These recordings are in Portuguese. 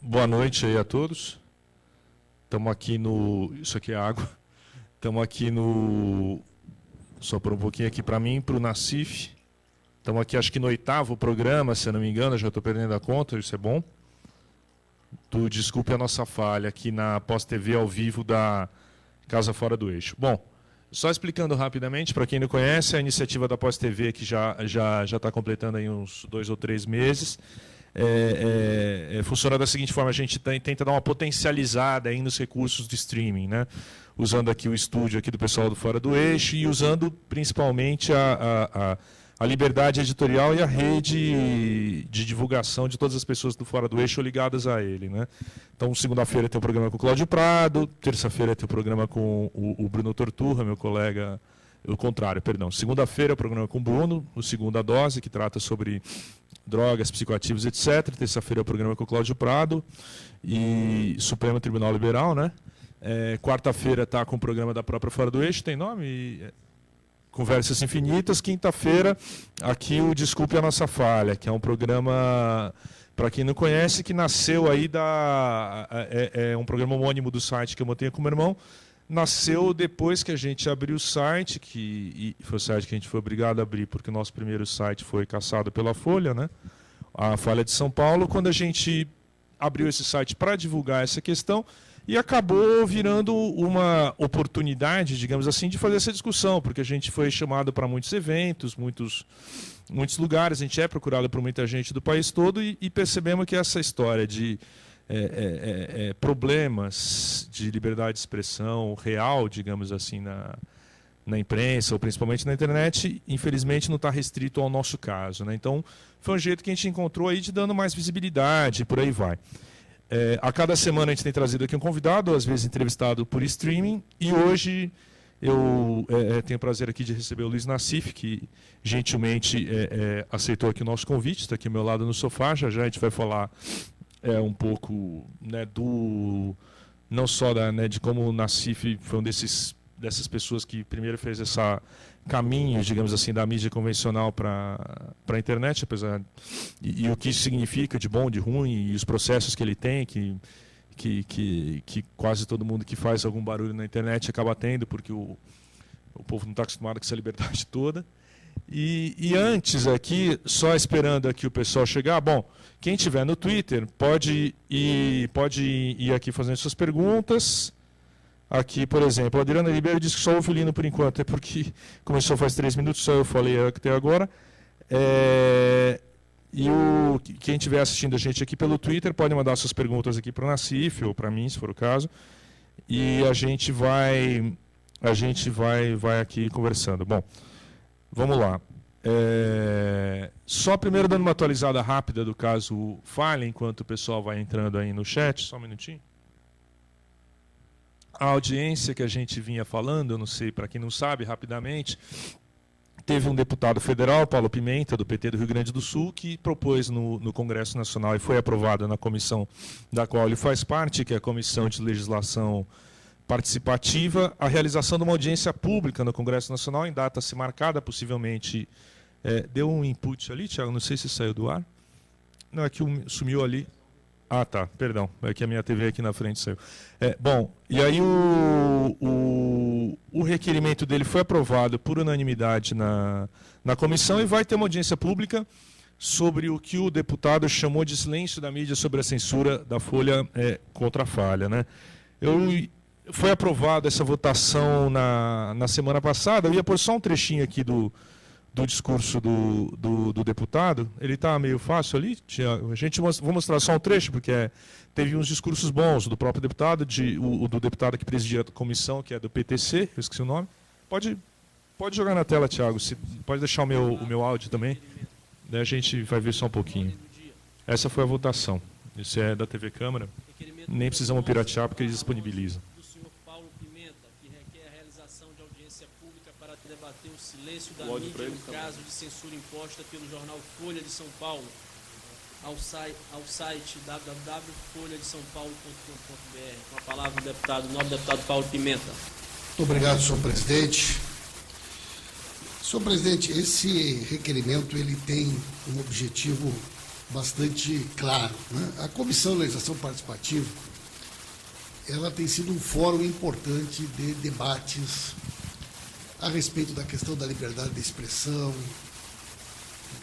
Boa noite aí a todos. Estamos aqui no... Isso aqui é água. Estamos aqui no... Só por um pouquinho aqui para mim, para o Nassif. Estamos aqui, acho que no 8º programa, se eu não me engano, já estou perdendo a conta, isso é bom. Desculpe a nossa falha aqui na Pós-TV ao vivo da Casa Fora do Eixo. Bom, só explicando rapidamente, para quem não conhece, a iniciativa da Pós-TV, que já está completando aí uns 2 ou 3 meses, funciona da seguinte forma: a gente tenta dar uma potencializada aí nos recursos de streaming, né? Usando aqui o estúdio aqui do pessoal do Fora do Eixo e usando principalmente a liberdade editorial e a rede de divulgação de todas as pessoas do Fora do Eixo ligadas a ele, né? Então, segunda-feira tem o programa com o Cláudio Prado, terça-feira tem o programa com o Bruno Torturra, meu colega. O contrário, perdão. Segunda-feira é o programa com o Bruno, o Segunda Dose, que trata sobre drogas, psicoativos, etc. Terça-feira é o programa com o Cláudio Prado e Supremo Tribunal Liberal, né? Quarta-feira está com o programa da própria Fora do Eixo, tem nome? Conversas Infinitas. Quinta-feira, aqui o Desculpe a Nossa Falha, que é um programa, para quem não conhece, que nasceu aí é um programa homônimo do site que eu montei com o meu irmão. Nasceu depois que a gente abriu o site, e foi o site que a gente foi obrigado a abrir, porque o nosso primeiro site foi caçado pela Folha, né? A Folha de São Paulo, quando a gente abriu esse site para divulgar essa questão, e acabou virando uma oportunidade, digamos assim, de fazer essa discussão, porque a gente foi chamado para muitos eventos, muitos lugares, a gente é procurado por muita gente do país todo, e percebemos que essa história de problemas de liberdade de expressão real, digamos assim, na imprensa, ou principalmente na internet, infelizmente não está restrito ao nosso caso, né? Então, foi um jeito que a gente encontrou aí de dando mais visibilidade, e por aí vai. A cada semana a gente tem trazido aqui um convidado, às vezes entrevistado por streaming, e hoje eu tenho o prazer aqui de receber o Luiz Nassif, que gentilmente aceitou aqui o nosso convite, está aqui ao meu lado no sofá. Já a gente vai falar um pouco, né, não só de como o Nassif foi dessas pessoas que primeiro fez esse caminho, digamos assim, da mídia convencional para a internet, apesar e o que isso significa de bom, de ruim, e os processos que ele tem, que quase todo mundo que faz algum barulho na internet acaba tendo, porque o povo não está acostumado com essa liberdade toda. E antes aqui, só esperando aqui o pessoal chegar, bom, quem estiver no Twitter pode ir aqui fazendo suas perguntas. Aqui, por exemplo, a Adriana Ribeiro disse que só ouve o Lino por enquanto, é porque começou faz 3 minutos, só eu falei até agora. Quem estiver assistindo a gente aqui pelo Twitter pode mandar suas perguntas aqui para o Nassif ou para mim, se for o caso. E a gente vai aqui conversando. Bom, vamos lá. Só primeiro dando uma atualizada rápida do caso Falha, enquanto o pessoal vai entrando aí no chat, só um minutinho. A audiência que a gente vinha falando, eu não sei, para quem não sabe, rapidamente, teve um deputado federal, Paulo Pimenta, do PT do Rio Grande do Sul, que propôs no Congresso Nacional e foi aprovado na comissão da qual ele faz parte, que é a Comissão de Legislação Participativa, a realização de uma audiência pública no Congresso Nacional, em data a ser marcada, possivelmente. Deu um input ali, Thiago, não sei se saiu do ar. Não, é que sumiu ali. Ah, tá, perdão, é que a minha TV aqui na frente saiu. Bom, e aí o requerimento dele foi aprovado por unanimidade na comissão e vai ter uma audiência pública sobre o que o deputado chamou de silêncio da mídia sobre a censura da Folha contra a Falha, né? Foi aprovada essa votação na semana passada. Eu ia pôr só um trechinho aqui do discurso do deputado. Ele está meio fácil ali. Vou mostrar só um trecho, porque teve uns discursos bons do próprio deputado, do deputado que presidia a comissão, que é do PTC, eu esqueci o nome. Pode jogar na tela, Thiago. Pode deixar o meu áudio também. Daí a gente vai ver só um pouquinho. Essa foi a votação. Isso é da TV Câmara. Nem precisamos piratear, porque eles disponibilizam. Debater o silêncio da mídia no caso de censura imposta pelo jornal Folha de São Paulo ao site www.folhadesaopaulo.com.br. Com a palavra o nobre deputado Paulo Pimenta. Muito obrigado, senhor presidente. Senhor presidente, esse requerimento ele tem um objetivo bastante claro, né? A Comissão de Legislação Participativa, ela tem sido um fórum importante de debates a respeito da questão da liberdade de expressão,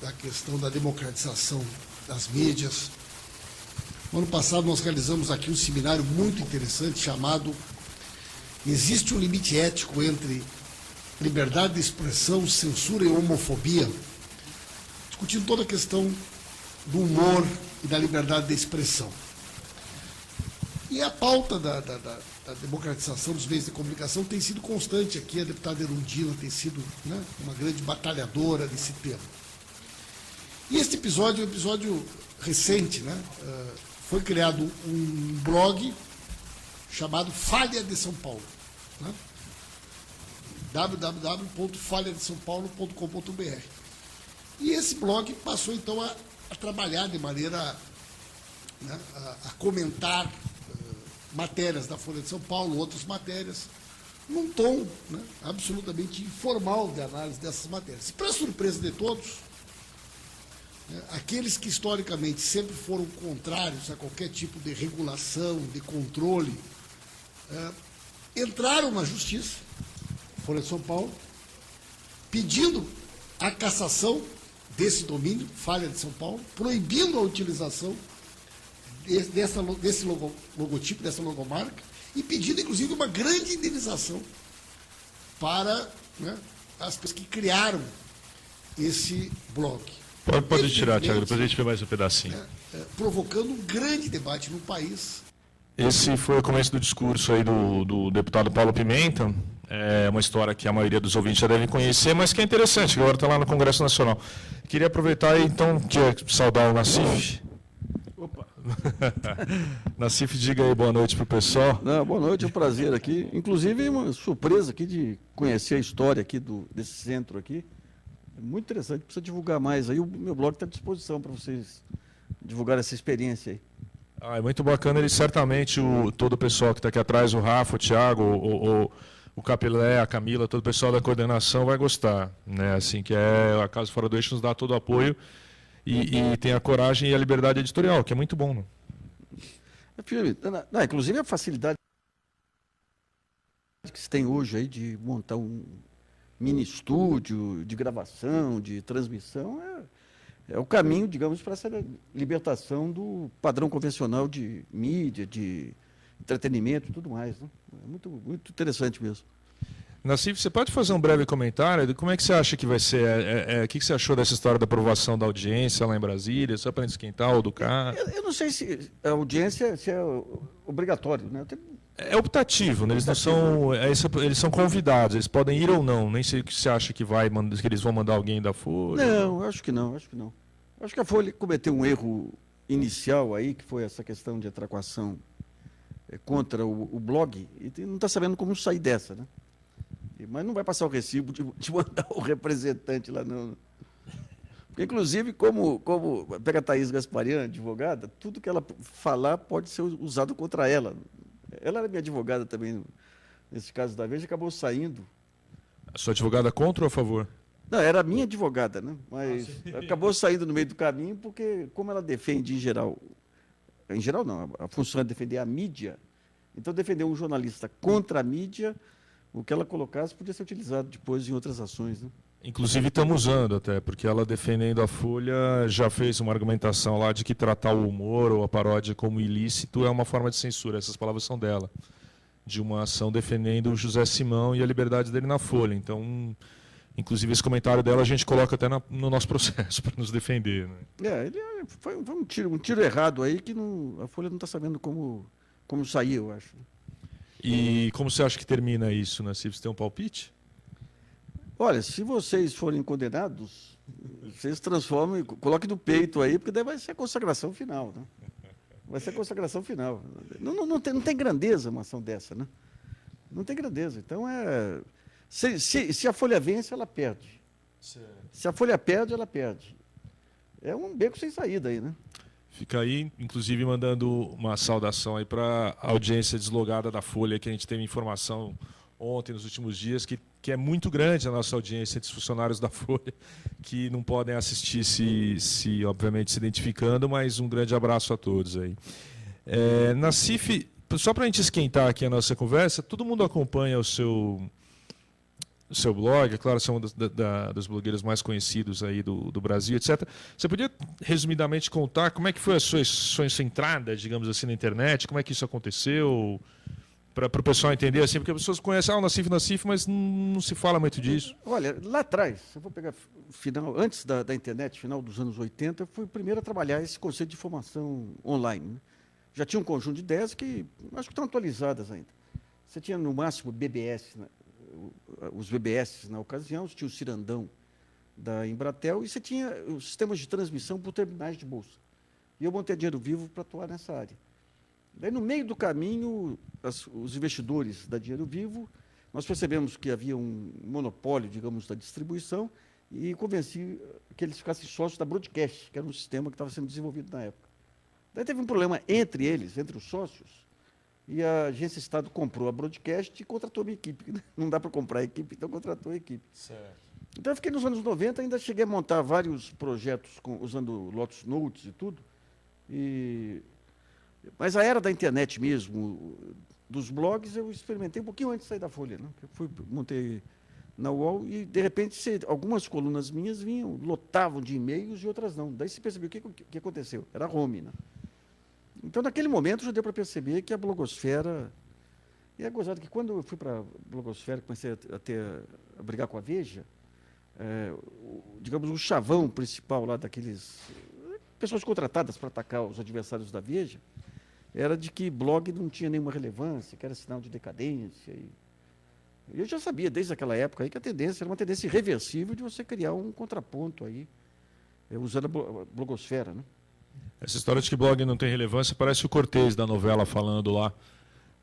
da questão da democratização das mídias. No ano passado nós realizamos aqui um seminário muito interessante chamado Existe um limite ético entre liberdade de expressão, censura e homofobia, discutindo toda a questão do humor e da liberdade de expressão. E a pauta da democratização dos meios de comunicação tem sido constante aqui. A deputada Erundina tem sido, né, uma grande batalhadora desse tema. E este episódio é um episódio recente, né? Foi criado um blog chamado Falha de São Paulo, né? www.falhadesaopaulo.com.br. E esse blog passou, então, a trabalhar de maneira, né, a comentar matérias da Folha de São Paulo, outras matérias, num tom, né, absolutamente informal de análise dessas matérias. E, para surpresa de todos, né, aqueles que historicamente sempre foram contrários a qualquer tipo de regulação, de controle, entraram na Justiça, Folha de São Paulo, pedindo a cassação desse domínio, Falha de São Paulo, proibindo a utilização desse logotipo, dessa logomarca, e pedindo, inclusive, uma grande indenização para, né, as pessoas que criaram esse blog. Pode tirar, Tiago, depois a gente vê mais um pedacinho. Provocando um grande debate no país. Esse foi o começo do discurso aí do deputado Paulo Pimenta. É uma história que a maioria dos ouvintes já devem conhecer, mas que é interessante, que agora está lá no Congresso Nacional. Queria aproveitar e, então, saudar o Nassif. Opa! Nassif, diga aí boa noite para o pessoal. Não, boa noite, é um prazer aqui. Inclusive, uma surpresa aqui de conhecer a história aqui desse centro aqui. É muito interessante, precisa divulgar mais. Aí o meu blog está à disposição para vocês divulgar essa experiência aí. É muito bacana. Ele certamente, todo o pessoal que está aqui atrás, o Rafa, o Thiago, o Capilé, a Camila, todo o pessoal da coordenação vai gostar, né? Assim, que a Casa Fora do Eixo nos dá todo o apoio e tem a coragem e a liberdade editorial, que é muito bom, né? Não, inclusive a facilidade que se tem hoje aí de montar um mini estúdio de gravação, de transmissão, é o caminho, digamos, para essa libertação do padrão convencional de mídia, de entretenimento e tudo mais, né? É muito, muito interessante mesmo. Nassif, você pode fazer um breve comentário de como é que você acha que vai ser? O que você achou dessa história da aprovação da audiência lá em Brasília, só para esquentar ou do carro? Eu não sei se a audiência se é obrigatório, né? É optativo, né? Eles não são, eles são convidados, eles podem ir ou não. Nem sei o que você acha que que eles vão mandar alguém da Folha. Não, acho que não. Acho que a Folha cometeu um erro inicial aí, que foi essa questão de atraquação contra o blog, e não está sabendo como sair dessa, né? Mas não vai passar o recibo de mandar o representante lá, não. Porque, inclusive, como pega a Thaís Gasparian, advogada, tudo que ela falar pode ser usado contra ela. Ela era minha advogada também, nesse caso da Veja, acabou saindo. A sua advogada contra ou a favor? Não, era minha advogada, né? Mas acabou saindo no meio do caminho, porque como ela defende em geral não, a função é defender a mídia, então defender um jornalista contra a mídia, o que ela colocasse podia ser utilizado depois em outras ações, né? Inclusive estamos usando até, porque ela defendendo a Folha já fez uma argumentação lá de que tratar o humor ou a paródia como ilícito é uma forma de censura, essas palavras são dela, de uma ação defendendo o José Simão e a liberdade dele na Folha. Então, inclusive esse comentário dela a gente coloca até no nosso processo para nos defender, né? Foi um tiro errado aí que a Folha não está sabendo como sair, eu acho. E como você acha que termina isso, né? Se você tem um palpite? Olha, se vocês forem condenados, vocês transformam, coloquem no peito aí, porque daí vai ser a consagração final, né? Vai ser a consagração final. Não tem grandeza uma ação dessa, né? Não tem grandeza. Então, se a Folha vence, ela perde. Certo. Se a Folha perde, ela perde. É um beco sem saída aí, né? Fica aí, inclusive, mandando uma saudação aí para a audiência deslogada da Folha, que a gente teve informação ontem, nos últimos dias, que é muito grande a nossa audiência entre os funcionários da Folha, que não podem assistir se obviamente se identificando, mas um grande abraço a todos aí. Nassif, só para a gente esquentar aqui a nossa conversa, todo mundo acompanha o seu blog, é claro, são dos blogueiros mais conhecidos aí do Brasil, etc. Você podia, resumidamente, contar como é que foi a sua entrada, digamos assim, na internet, como é que isso aconteceu, para o pessoal entender, assim, porque as pessoas conhecem o Nassif, mas não se fala muito disso. Olha, lá atrás, eu vou pegar antes da internet, final dos anos 80, eu fui o primeiro a trabalhar esse conceito de informação online, né? Já tinha um conjunto de ideias que acho que estão atualizadas ainda. Você tinha, no máximo, BBS, né? Os BBS na ocasião, você tinha o Cirandão da Embratel, e você tinha os sistemas de transmissão por terminais de bolsa. E eu montei a Dinheiro Vivo para atuar nessa área. Daí, no meio do caminho, os investidores da Dinheiro Vivo, nós percebemos que havia um monopólio, digamos, da distribuição, e convenci que eles ficassem sócios da Broadcast, que era um sistema que estava sendo desenvolvido na época. Daí teve um problema entre eles, entre os sócios, e a Agência Estado comprou a Broadcast e contratou a minha equipe. Não dá para comprar a equipe, então contratou a equipe. Certo. Então eu fiquei nos anos 90, ainda cheguei a montar vários projetos usando Lotus Notes e tudo. Mas a era da internet mesmo, dos blogs, eu experimentei um pouquinho antes de sair da Folha, né? Eu montei na UOL e, de repente, algumas colunas minhas lotavam de e-mails e outras não. Daí se percebeu o que aconteceu. Era home, né? Então, naquele momento, já deu para perceber que a blogosfera... E é gozado que, quando eu fui para a blogosfera, comecei a brigar com a Veja, digamos, o chavão principal lá daqueles... pessoas contratadas para atacar os adversários da Veja, era de que blog não tinha nenhuma relevância, que era sinal de decadência. E eu já sabia, desde aquela época, aí, que a tendência era uma tendência irreversível de você criar um contraponto aí, usando a blogosfera, né? Essa história de que blog não tem relevância parece o Cortez da novela falando lá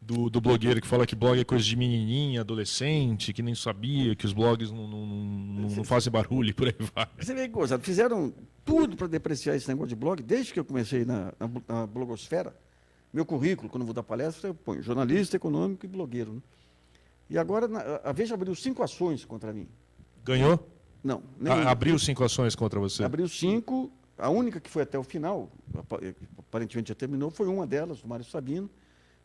do blogueiro que fala que blog é coisa de menininha, adolescente, que nem sabia, que os blogs não fazem barulho e por aí vai. Você vê que coisa, fizeram tudo para depreciar esse negócio de blog, desde que eu comecei na blogosfera. Meu currículo, quando eu vou dar palestra, eu ponho jornalista, econômico e blogueiro, né? E agora a Veja abriu 5 ações contra mim. Ganhou? Não. Abriu 5 ações contra você? Abriu 5. A única que foi até o final, aparentemente já terminou, foi uma delas, do Mário Sabino,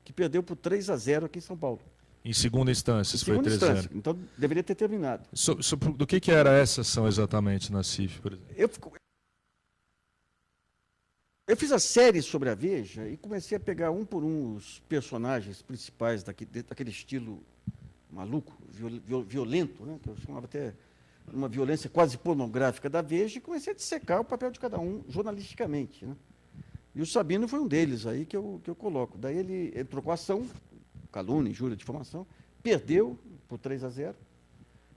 que perdeu por 3-0 aqui em São Paulo. Em segunda instância, foi 3-0. Então, deveria ter terminado. Do que era essa ação exatamente, Nassif, por exemplo? Eu fiz a série sobre a Veja e comecei a pegar um por um os personagens principais daquele estilo maluco, violento, né, que eu chamava até uma violência quase pornográfica da Veja, e comecei a dissecar o papel de cada um jornalisticamente, né? E o Sabino foi um deles aí que eu coloco. Daí ele entrou com ação, calúnia, injúria, difamação, perdeu por 3-0.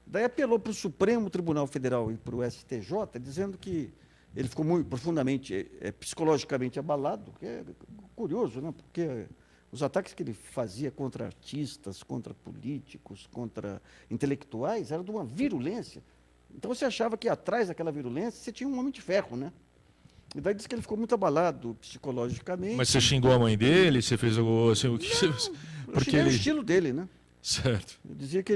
Daí apelou para o Supremo Tribunal Federal e para o STJ, dizendo que ele ficou muito profundamente, psicologicamente abalado, que é curioso, né? Porque os ataques que ele fazia contra artistas, contra políticos, contra intelectuais, eram de uma virulência. Então você achava que atrás daquela virulência você tinha um homem de ferro, né? E daí disse que ele ficou muito abalado psicologicamente. Mas você xingou a mãe dele? Você fez algo assim? O que não, porque o estilo dele, né? Certo. Eu dizia que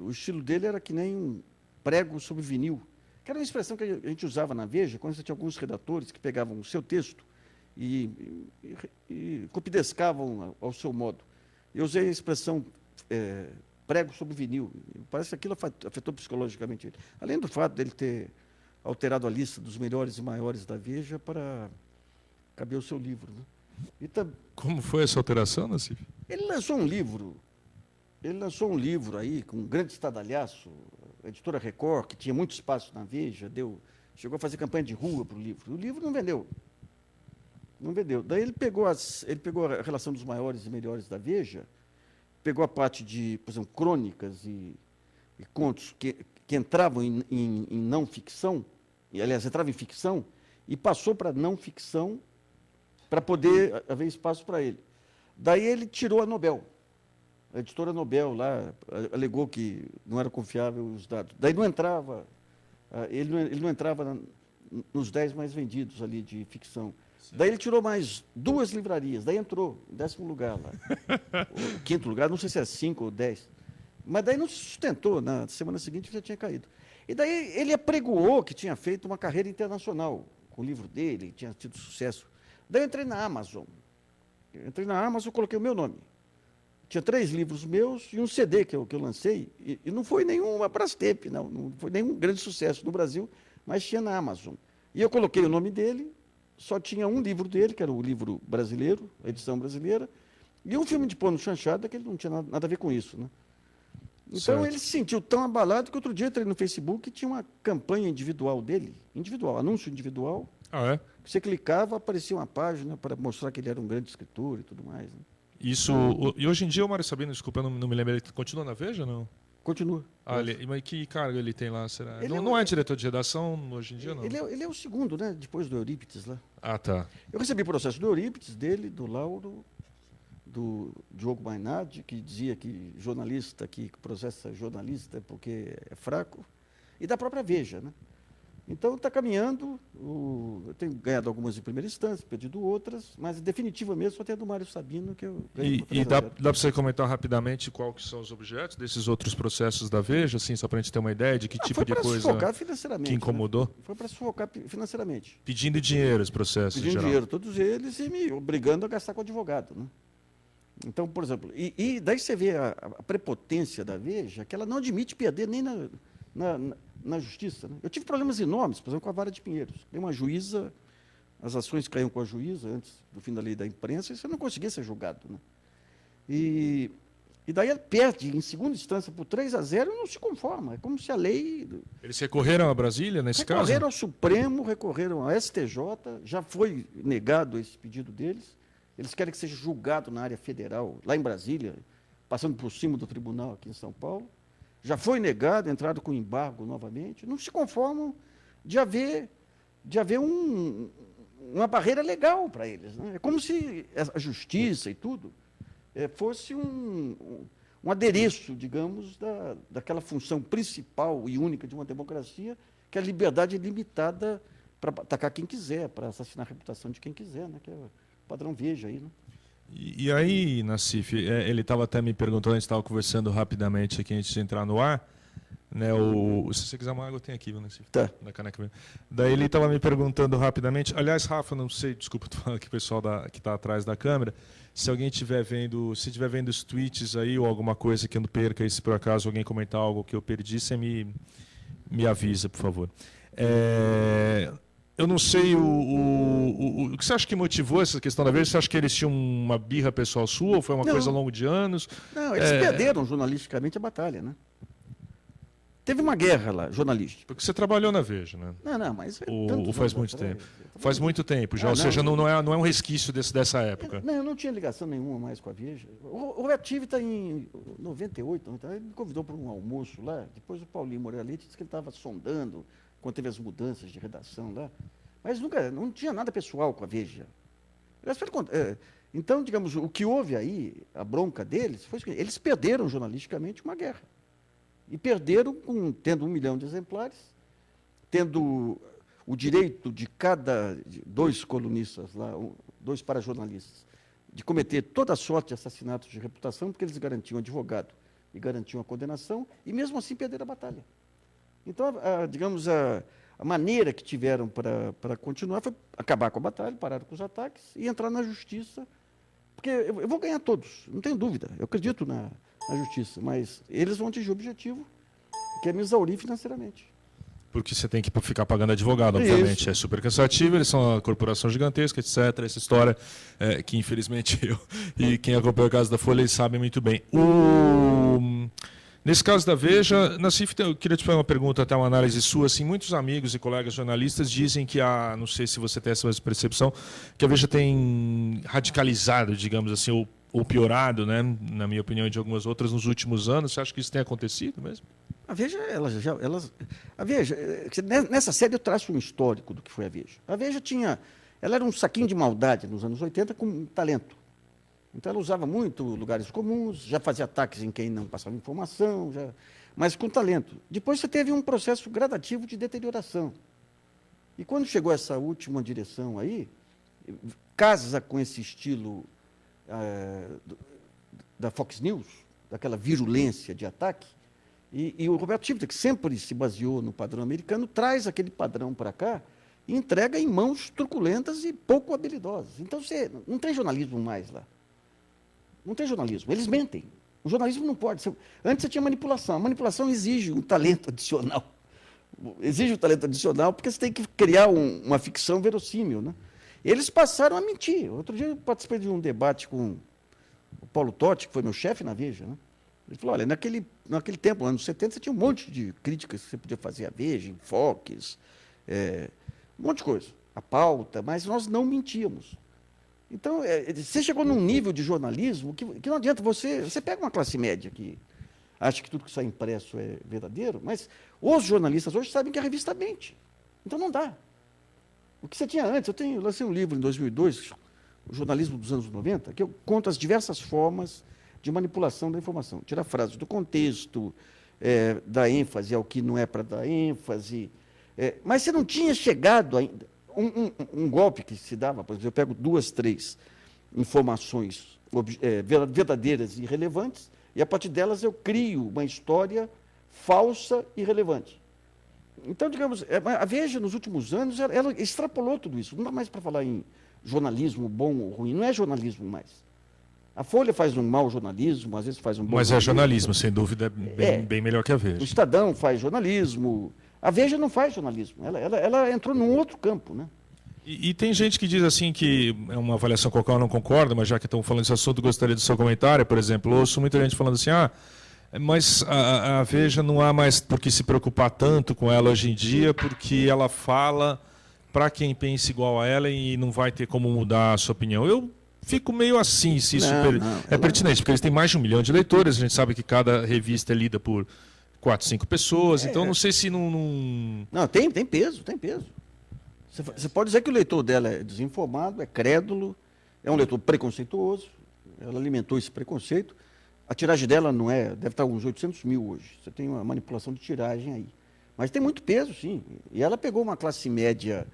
o estilo dele era que nem um prego sobre vinil, que era uma expressão que a gente usava na Veja, quando você tinha alguns redatores que pegavam o seu texto e copidescavam ao seu modo. Eu usei a expressão prego sobre vinil. Parece que aquilo afetou psicologicamente ele. Além do fato dele ter alterado a lista dos melhores e maiores da Veja para caber o seu livro, né? Como foi essa alteração, Nassif? Ele lançou um livro aí, com um grande estardalhaço, a editora Record, que tinha muito espaço na Veja, chegou a fazer campanha de rua para o livro. O livro não vendeu. Não vendeu. Daí ele pegou a relação dos maiores e melhores da Veja, pegou a parte de, por exemplo, crônicas e contos que entravam em não ficção, aliás, entravam em ficção, e passou para não ficção para poder haver espaço para ele. Daí ele tirou a Nobel. A editora Nobel lá alegou que não era confiável os dados. Daí não entrava, ele não entrava nos 10 mais vendidos ali de ficção. Daí ele tirou mais 2 livrarias, daí entrou em 10º lugar lá. Ou 5º lugar, não sei se é 5 ou 10. Mas daí não se sustentou, na semana seguinte já tinha caído. E daí ele apregoou que tinha feito uma carreira internacional com o livro dele, tinha tido sucesso. Daí eu entrei na Amazon. Coloquei o meu nome. Tinha 3 livros meus e um CD que eu lancei, e não foi nenhuma Brastemp, não foi nenhum grande sucesso no Brasil, mas tinha na Amazon. E eu coloquei o nome dele, só tinha um livro dele, que era o livro brasileiro, a edição brasileira, e um filme de porno chanchada, que ele não tinha nada a ver com isso, né? Então, Certo. ele se sentiu tão abalado que outro dia eu entrei no Facebook e tinha uma campanha individual dele, anúncio individual, Ah, é? que você clicava, aparecia uma página para mostrar que ele era um grande escritor e tudo mais, né? Isso. E hoje em dia o Mário Sabino, desculpa, eu não me lembro, ele continua na Veja ou não? Continua. Mas que cargo ele tem lá, será? Ele Não é diretor de redação hoje em dia, não? Ele é o segundo, né? Depois do Eurípides lá. Ah, tá. Eu recebi processo do Eurípides, dele, do Lauro, do Diogo Mainardi, que dizia que jornalista que processa jornalista porque é fraco, e da própria Veja, né? Então está caminhando, eu tenho ganhado algumas em primeira instância, perdido outras, mas definitiva mesmo só tem a do Mário Sabino, que eu ganhei por E 3 a dá 0. para você comentar rapidamente quais que são os objetos desses outros processos da Veja, assim, só para a gente ter uma ideia de que tipo Foi de para coisa sufocar financeiramente. que incomodou? Né? Foi para sufocar financeiramente. Pedindo dinheiro os processos, em Pedindo geral. dinheiro, todos eles, e me obrigando a gastar com advogado. Né? Então, por exemplo, e daí você vê a prepotência da Veja, que ela não admite perder nem na justiça. Né? Eu tive problemas enormes, por exemplo, com a Vara de Pinheiros. Tem uma juíza, as ações caíam com a juíza antes do fim da lei da imprensa, e você não conseguia ser julgado. Né? E daí ela perde em segunda instância por 3 a 0 e não se conforma. É como se a lei... Eles recorreram a Brasília nesse caso? Recorreram ao Supremo, recorreram ao STJ, já foi negado esse pedido deles. Eles querem que seja julgado na área federal, lá em Brasília, passando por cima do tribunal aqui em São Paulo. Já foi negado, entrado com embargo novamente. Não se conformam de haver uma barreira legal para eles. Né? É como se a justiça e tudo fosse um adereço, digamos, daquela função principal e única de uma democracia, que é a liberdade ilimitada para atacar quem quiser, para assassinar a reputação de quem quiser, né? Que é o padrão Veja aí, né? E aí, Nassif, ele estava até me perguntando, a gente estava conversando rapidamente aqui antes de entrar no ar, né, se você quiser uma água, tem aqui, viu, Nassif? Tá. Na caneca mesmo. Daí ele estava me perguntando rapidamente, aliás, Rafa, não sei, desculpa, estou falando aqui o pessoal que está atrás da câmera, se alguém estiver vendo os tweets aí ou alguma coisa que eu não perca, e se por acaso alguém comentar algo que eu perdi, você me avisa, por favor. Eu não sei o que você acha que motivou essa questão da Veja. Você acha que eles tinham uma birra pessoal sua ou foi uma coisa ao longo de anos? Não, eles perderam jornalisticamente a batalha, né? Teve uma guerra lá, jornalística. Porque você trabalhou na Veja, né? Não, mas... Ou faz muito tempo? Faz muito tempo já, ou seja, não é um resquício dessa época. Não, eu não tinha ligação nenhuma mais com a Veja. O Roberto Tive está em 98, ele me convidou para um almoço lá, depois o Paulinho Moreira Leite disse que ele estava sondando quando teve as mudanças de redação lá, mas não tinha nada pessoal com a Veja. Então, digamos, o que houve aí, a bronca deles, foi que eles perderam jornalisticamente uma guerra. E perderam tendo 1 milhão de exemplares, tendo o direito de cada 2 colunistas lá, 2 parajornalistas, de cometer toda sorte de assassinatos de reputação, porque eles garantiam advogado e garantiam a condenação, e mesmo assim perderam a batalha. Então, digamos, a maneira que tiveram para continuar foi acabar com a batalha, parar com os ataques e entrar na justiça, porque eu vou ganhar todos, não tenho dúvida, eu acredito na justiça, mas eles vão atingir o objetivo, que é me exaurir financeiramente. Porque você tem que ficar pagando advogado, obviamente. Isso. É super cansativo, eles são uma corporação gigantesca, etc. Essa história que, infelizmente, eu e quem acompanha o caso da Folha, eles sabem muito bem. Nesse caso da Veja, Nassif, eu queria te fazer uma pergunta, até uma análise sua. Assim, muitos amigos e colegas jornalistas dizem que não sei se você tem essa mesma percepção, que a Veja tem radicalizado, digamos assim, ou piorado, né, na minha opinião e de algumas outras, nos últimos anos. Você acha que isso tem acontecido mesmo? A Veja, nessa série eu traço um histórico do que foi a Veja. A Veja ela era um saquinho de maldade nos anos 80 com talento. Então ela usava muito lugares comuns, já fazia ataques em quem não passava informação, mas com talento. Depois você teve um processo gradativo de deterioração. E quando chegou essa última direção aí, casa com esse estilo da Fox News, daquela virulência de ataque. E o Roberto Schifter, que sempre se baseou no padrão americano, traz aquele padrão para cá e entrega em mãos truculentas e pouco habilidosas. Então, você não tem jornalismo mais lá. Não tem jornalismo. Eles mentem. O jornalismo não pode. Antes você tinha manipulação. A manipulação exige um talento adicional. Exige um talento adicional porque você tem que criar uma ficção verossímil, né? Eles passaram a mentir. Outro dia eu participei de um debate com o Paulo Totti, que foi meu chefe na Veja, né? Ele falou, olha, naquele tempo, nos anos 70, você tinha um monte de críticas que você podia fazer à Veja, enfoques, um monte de coisa, a pauta, mas nós não mentíamos. Então, você chegou num nível de jornalismo que não adianta você pega uma classe média que acha que tudo que sai impresso é verdadeiro, mas os jornalistas hoje sabem que a revista mente. Então, não dá. O que você tinha antes, eu lancei um livro em 2002, o jornalismo dos anos 90, que eu conto as diversas formas de manipulação da informação. Tirar frases do contexto, dar ênfase ao que não é para dar ênfase. Mas você não tinha chegado ainda. Um golpe que se dava, por exemplo, eu pego 2, 3 informações verdadeiras e relevantes, e a partir delas eu crio uma história falsa e relevante. Então, digamos, a Veja, nos últimos anos, ela extrapolou tudo isso. Não dá mais para falar em jornalismo bom ou ruim, não é jornalismo mais. A Folha faz um mau jornalismo, às vezes faz um bom Mas jornalismo, sem dúvida, bem melhor que a Veja. O Estadão faz jornalismo, a Veja não faz jornalismo, ela entrou num outro campo, né? E tem gente que diz assim que é uma avaliação com a qual eu não concordo, mas já que estão falando desse assunto, gostaria do seu comentário, por exemplo. Eu ouço muita gente falando assim, mas a Veja não há mais por que se preocupar tanto com ela hoje em dia, porque ela fala para quem pensa igual a ela e não vai ter como mudar a sua opinião. Eu fico meio assim, se isso é pertinente, porque eles têm mais de 1 milhão de leitores, a gente sabe que cada revista é lida por 4, 5 pessoas, então não sei se não... Não, tem peso, tem peso. Você pode dizer que o leitor dela é desinformado, é crédulo, é um leitor preconceituoso, ela alimentou esse preconceito. A tiragem dela não deve estar uns 800 mil hoje. Você tem uma manipulação de tiragem aí. Mas tem muito peso, sim. E ela pegou uma classe média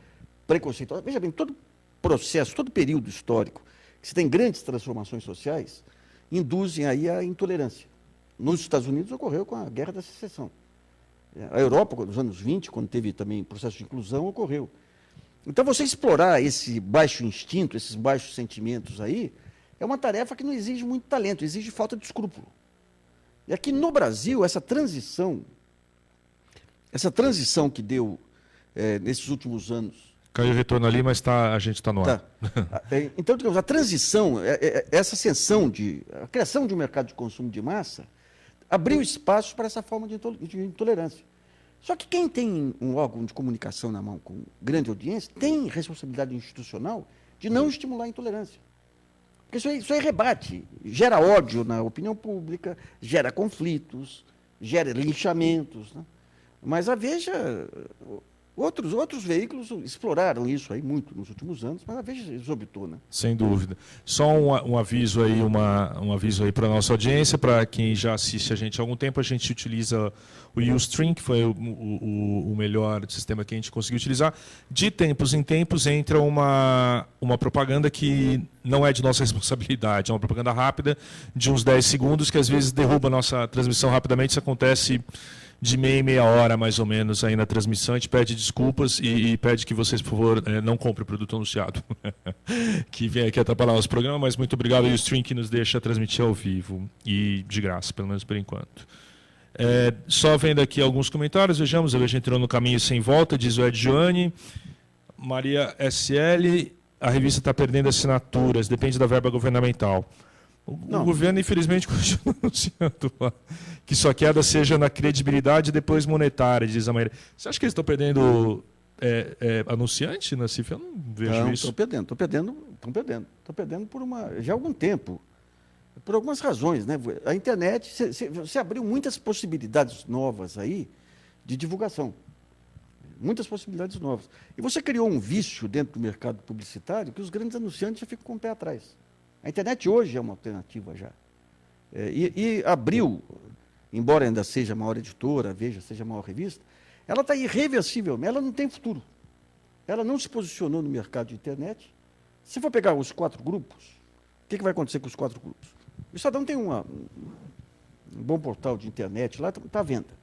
preconceituosa. Veja bem, todo processo, todo período histórico, que você tem grandes transformações sociais, induzem aí a intolerância. Nos Estados Unidos ocorreu com a Guerra da Secessão. A Europa, nos anos 20, quando teve também processo de inclusão, ocorreu. Então, você explorar esse baixo instinto, esses baixos sentimentos aí, é uma tarefa que não exige muito talento, exige falta de escrúpulo. E aqui no Brasil, essa transição que deu nesses últimos anos... Caiu o retorno ali, mas a gente está no ar. Então, digamos, a transição, essa ascensão, a criação de um mercado de consumo de massa, abriu espaço para essa forma de intolerância. Só que quem tem um órgão de comunicação na mão com grande audiência tem responsabilidade institucional de não estimular a intolerância. Porque isso aí rebate, gera ódio na opinião pública, gera conflitos, gera linchamentos, né? Mas a Veja, outros veículos exploraram isso aí muito nos últimos anos, mas a Veja exorbitou, né? Sem dúvida. Só um aviso aí, um aviso aí para a nossa audiência, para quem já assiste a gente há algum tempo, a gente utiliza o Ustream, que foi o melhor sistema que a gente conseguiu utilizar. De tempos em tempos entra uma propaganda que não é de nossa responsabilidade, é uma propaganda rápida de uns 10 segundos, que às vezes derruba a nossa transmissão rapidamente. Isso acontece de meia hora, mais ou menos, aí na transmissão. A gente pede desculpas e pede que vocês, por favor, não comprem o produto anunciado, que vem aqui atrapalhar nosso programa, mas muito obrigado ao Ustream, que nos deixa transmitir ao vivo, e de graça, pelo menos por enquanto. Só vendo aqui alguns comentários, vejamos, a Veja entrou no caminho sem volta, diz o Ed Gianni. Maria SL, a revista está perdendo assinaturas, depende da verba governamental. O governo, infelizmente, continua anunciando que sua queda seja na credibilidade e depois monetária, diz a Maria. Você acha que eles estão perdendo anunciante na CIF? Eu não vejo isso. Estão perdendo já há algum tempo. Por algumas razões, né? A internet, você abriu muitas possibilidades novas aí de divulgação. Muitas possibilidades novas. E você criou um vício dentro do mercado publicitário que os grandes anunciantes já ficam com o pé atrás. A internet hoje é uma alternativa já. E abriu, embora ainda seja a maior editora, a Veja seja a maior revista, ela está irreversivelmente, ela não tem futuro. Ela não se posicionou no mercado de internet. Se for pegar os 4 grupos, o que vai acontecer com os 4 grupos? O Estadão tem um bom portal de internet, lá está à venda.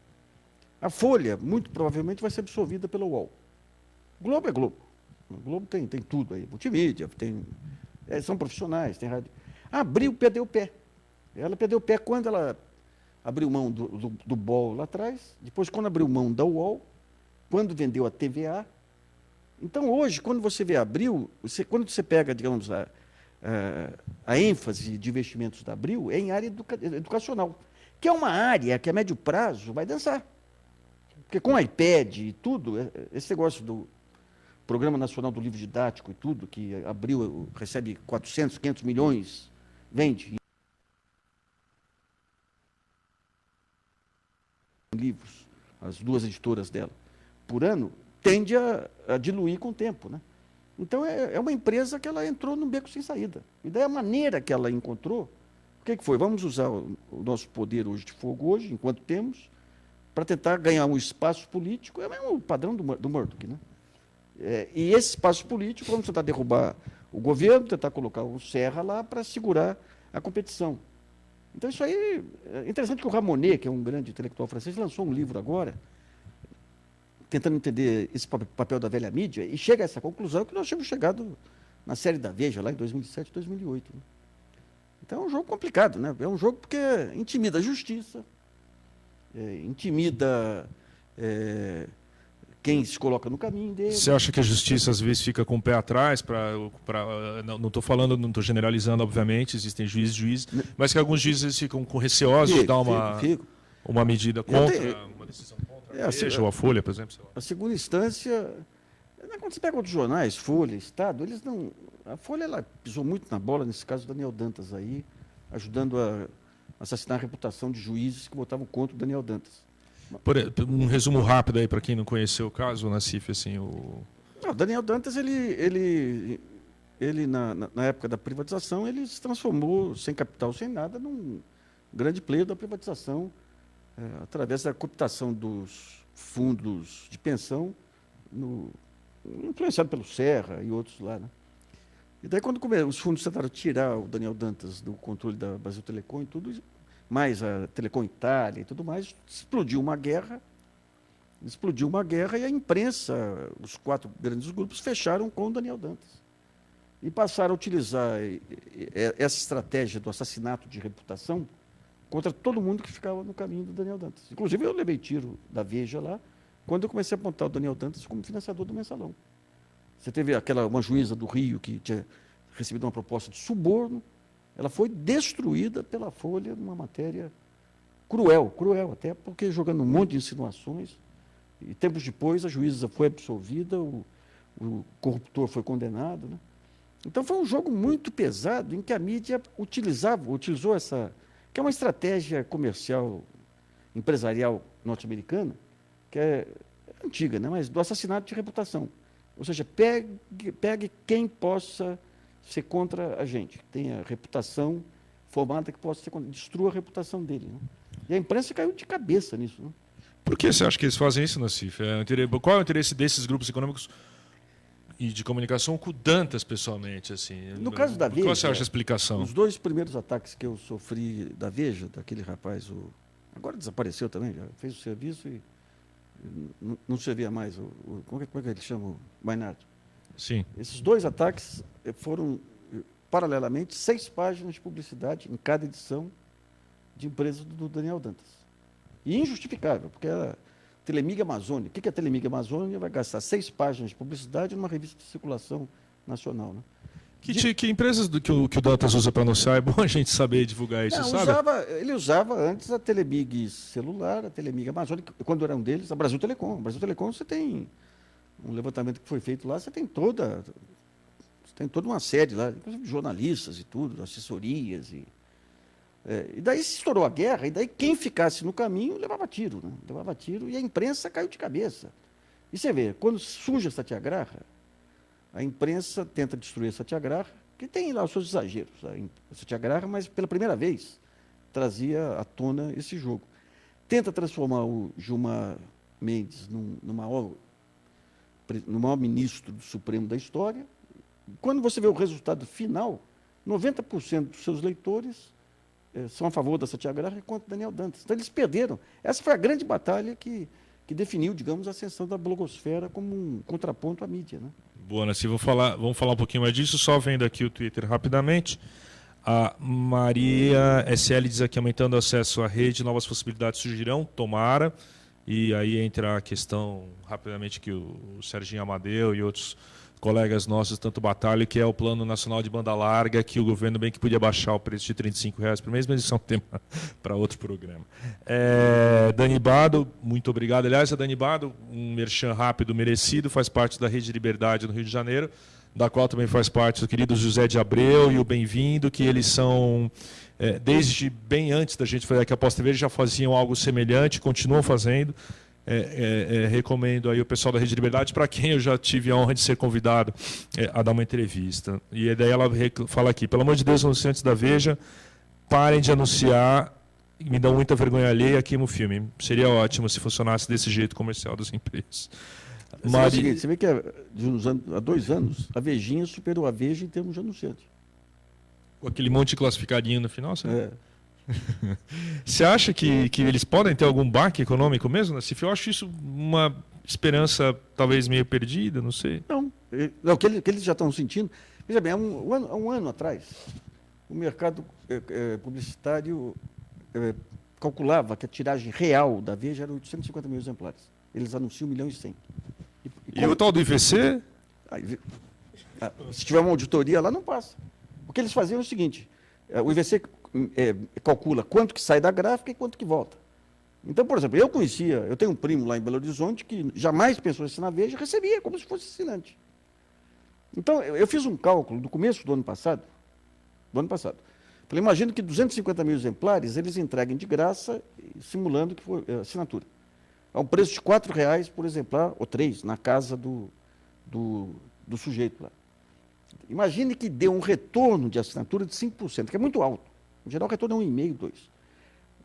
A Folha, muito provavelmente, vai ser absorvida pela UOL. Globo é Globo. O Globo tem tudo aí, multimídia, são profissionais, tem rádio. A Abril perdeu o pé. Ela perdeu o pé quando ela abriu mão do BOL lá atrás, depois quando abriu mão da UOL, quando vendeu a TVA. Então, hoje, quando você vê a Abril, quando você pega, digamos, a ênfase de investimentos da Abril, é em área educacional, que é uma área que a médio prazo vai dançar. Porque com o iPad e tudo, esse negócio do Programa Nacional do Livro Didático e tudo, que a Abril recebe 400, 500 milhões, vende livros, as duas editoras dela, por ano, tende a diluir com o tempo, né? Então, é uma empresa que ela entrou num beco sem saída. E daí a maneira que ela encontrou, o que foi? Vamos usar o nosso poder hoje de fogo, hoje, enquanto temos, para tentar ganhar um espaço político, é o mesmo padrão do Murdoch, né? E esse espaço político, vamos tentar derrubar o governo, tentar colocar o Serra lá para segurar a competição. Então, isso aí, é interessante que o Ramonet, que é um grande intelectual francês, lançou um livro agora, tentando entender esse papel da velha mídia, e chega a essa conclusão que nós tínhamos chegado na série da Veja, lá em 2007, 2008. Né? Então, é um jogo complicado, né? É um jogo porque intimida a justiça, intimida quem se coloca no caminho dele. Você acha que a justiça às vezes fica com o pé atrás? Não estou falando, não estou generalizando, obviamente, existem juízes, mas que alguns juízes ficam receosos de dar uma medida contra, uma decisão contra a Veja ou a Folha, por exemplo? Sei lá. A segunda instância, quando você pega outros jornais, Folha, Estado, eles não... A Folha ela pisou muito na bola, nesse caso do Daniel Dantas aí, ajudando a assassinar a reputação de juízes que votavam contra o Daniel Dantas. Um resumo rápido aí para quem não conheceu o caso, Nassif, assim, o Daniel Dantas, ele na época da privatização, ele se transformou, sem capital, sem nada, num grande player da privatização, através da cooptação dos fundos de pensão, influenciado pelo Serra e outros lá, né? E daí, quando os fundos tentaram tirar o Daniel Dantas do controle da Brasil Telecom e tudo, mais a Telecom Itália e tudo mais, explodiu uma guerra e a imprensa, os 4 grandes grupos, fecharam com o Daniel Dantas. E passaram a utilizar essa estratégia do assassinato de reputação contra todo mundo que ficava no caminho do Daniel Dantas. Inclusive, eu levei tiro da Veja lá, quando eu comecei a apontar o Daniel Dantas como financiador do Mensalão. Você teve uma juíza do Rio que tinha recebido uma proposta de suborno, ela foi destruída pela Folha numa matéria cruel, até porque jogando um monte de insinuações, e tempos depois a juíza foi absolvida, o corruptor foi condenado, né? Então foi um jogo muito pesado em que a mídia utilizou essa, que é uma estratégia comercial, empresarial norte-americana, que é antiga, né? Mas do assassinato de reputação. Ou seja, pegue quem possa ser contra a gente, que tenha reputação formada que possa ser contra, destrua a reputação dele. Né? E a imprensa caiu de cabeça nisso. Né? Por que você acha que eles fazem isso, Nassif? Qual é o interesse desses grupos econômicos e de comunicação com o Dantas, pessoalmente? Assim? No caso da Veja, qual você acha a explicação? Os 2 primeiros ataques que eu sofri da Veja, daquele rapaz, agora desapareceu também, já fez o serviço e não servia mais. Como é que ele chama? O Mainardi. Sim. Esses 2 ataques foram, paralelamente, 6 páginas de publicidade em cada edição de empresas do Daniel Dantas. E injustificável, porque era Telemig Amazônia. O que é Telemig Amazônia? Vai gastar 6 páginas de publicidade numa revista de circulação nacional. Né? Que empresas que o Dantas usa para anunciar? É bom a gente saber divulgar isso, sabe? Ele usava antes a Telemig Celular, a Telemig Amazônia, quando era um deles, a Brasil Telecom. A Brasil Telecom, você tem um levantamento que foi feito lá, você tem toda uma série lá, inclusive jornalistas e tudo, assessorias. E daí se estourou a guerra, e daí quem ficasse no caminho levava tiro, né? Levava tiro, e a imprensa caiu de cabeça. E você vê, quando surge a Satyagraha, a imprensa tenta destruir a Satyagraha, que tem lá os seus exageros, a Satyagraha, mas pela primeira vez trazia à tona esse jogo. Tenta transformar o Gilmar Mendes no maior ministro do Supremo da história. Quando você vê o resultado final, 90% dos seus leitores são a favor da Satyagraha e contra Daniel Dantas. Então, eles perderam. Essa foi a grande batalha que definiu, digamos, a ascensão da blogosfera como um contraponto à mídia, né? Boa, Nassi, vamos falar um pouquinho mais disso, só vendo aqui o Twitter rapidamente. A Maria SL diz aqui, aumentando o acesso à rede, novas possibilidades surgirão, tomara. E aí entra a questão, rapidamente, que o Serginho Amadeu e outros colegas nossos tanto batalham, que é o Plano Nacional de Banda Larga, que o governo bem que podia baixar o preço de R$ 35 por mês, mas isso é um tema para outro programa. Dani Bado, muito obrigado. Aliás, a Dani Bado, um merchan rápido, merecido, faz parte da Rede Liberdade no Rio de Janeiro, da qual também faz parte o querido José de Abreu e o Bem-vindo, que eles são, desde bem antes da gente fazer aqui a Pós-TV, já faziam algo semelhante, continuam fazendo. Recomendo aí o pessoal da Rede Liberdade, para quem eu já tive a honra de ser convidado a dar uma entrevista. E daí ela fala aqui, pelo amor de Deus, anunciantes da Veja, parem de anunciar, me dão muita vergonha alheia, queima o filme. Seria ótimo se funcionasse desse jeito comercial das empresas. Você vê que há 2 anos, a Vejinha superou a Veja em termos de anunciante. Com aquele monte de classificadinho no final, sabe? Você acha que eles podem ter algum baque econômico mesmo, né? Eu acho isso uma esperança talvez meio perdida, não sei. Não, o que eles já estão sentindo... Veja bem, há um ano atrás, o mercado publicitário calculava que a tiragem real da Veja era 850 mil exemplares. Eles anunciam 1,1 milhão. E o tal do IVC? Se tiver uma auditoria lá, não passa. O que eles faziam é o seguinte, o IVC calcula quanto que sai da gráfica e quanto que volta. Então, por exemplo, eu tenho um primo lá em Belo Horizonte que jamais pensou em assinar a Veja, recebia como se fosse assinante. Então, eu fiz um cálculo do começo do ano passado. Falei, imagino que 250 mil exemplares eles entreguem de graça, simulando que foi assinatura. A um preço de R$ 4,00 por exemplar, ou 3, na casa do sujeito lá. Imagine que dê um retorno de assinatura de 5%, que é muito alto. Em geral, o retorno é 1,5%,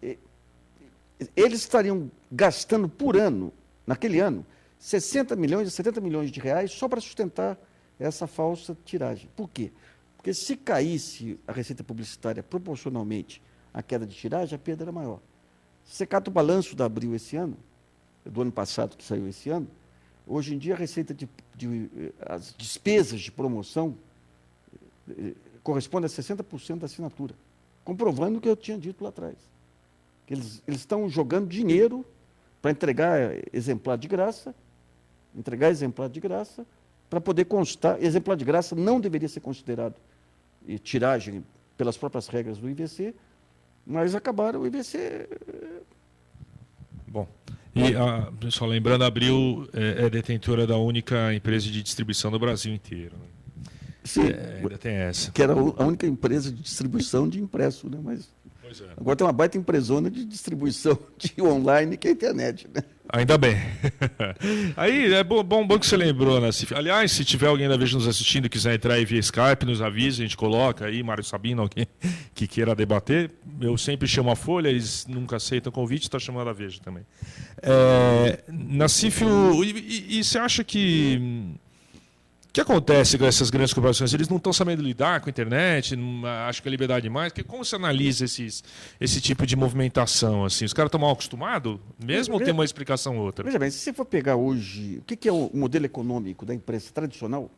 2%. Eles estariam gastando por ano, naquele ano, 60 milhões a 70 milhões de reais só para sustentar essa falsa tiragem. Por quê? Porque se caísse a receita publicitária proporcionalmente à queda de tiragem, a perda era maior. Se você cata o balanço da Abril esse ano, do ano passado que saiu esse ano, hoje em dia a receita as despesas de promoção corresponde a 60% da assinatura, comprovando o que eu tinha dito lá atrás. Que eles estão jogando dinheiro para entregar exemplar de graça, para poder constar. Exemplar de graça não deveria ser considerado tiragem pelas próprias regras do IVC, mas acabaram o IVC. Bom, e só lembrando, a Abril é detentora da única empresa de distribuição do Brasil inteiro. Sim, ainda tem essa. Que era a única empresa de distribuição de impresso, né? Mas agora tem uma baita empresona de distribuição de online que é a internet, né? Ainda bem. Aí é bom que você lembrou, né? Aliás, se tiver alguém da Veja nos assistindo e quiser entrar aí via Skype, nos avisa, a gente coloca aí, Mário Sabino, alguém que queira debater. Eu sempre chamo a Folha, eles nunca aceitam o convite, está chamando a Veja também. Nassif, e você acha que... O que acontece com essas grandes corporações? Eles não estão sabendo lidar com a internet, acho que é liberdade demais. Como você analisa esse tipo de movimentação? Assim? Os caras estão mal acostumados, mesmo ou tem uma explicação outra? Veja bem, se você for pegar hoje, o que é o modelo econômico da imprensa tradicional,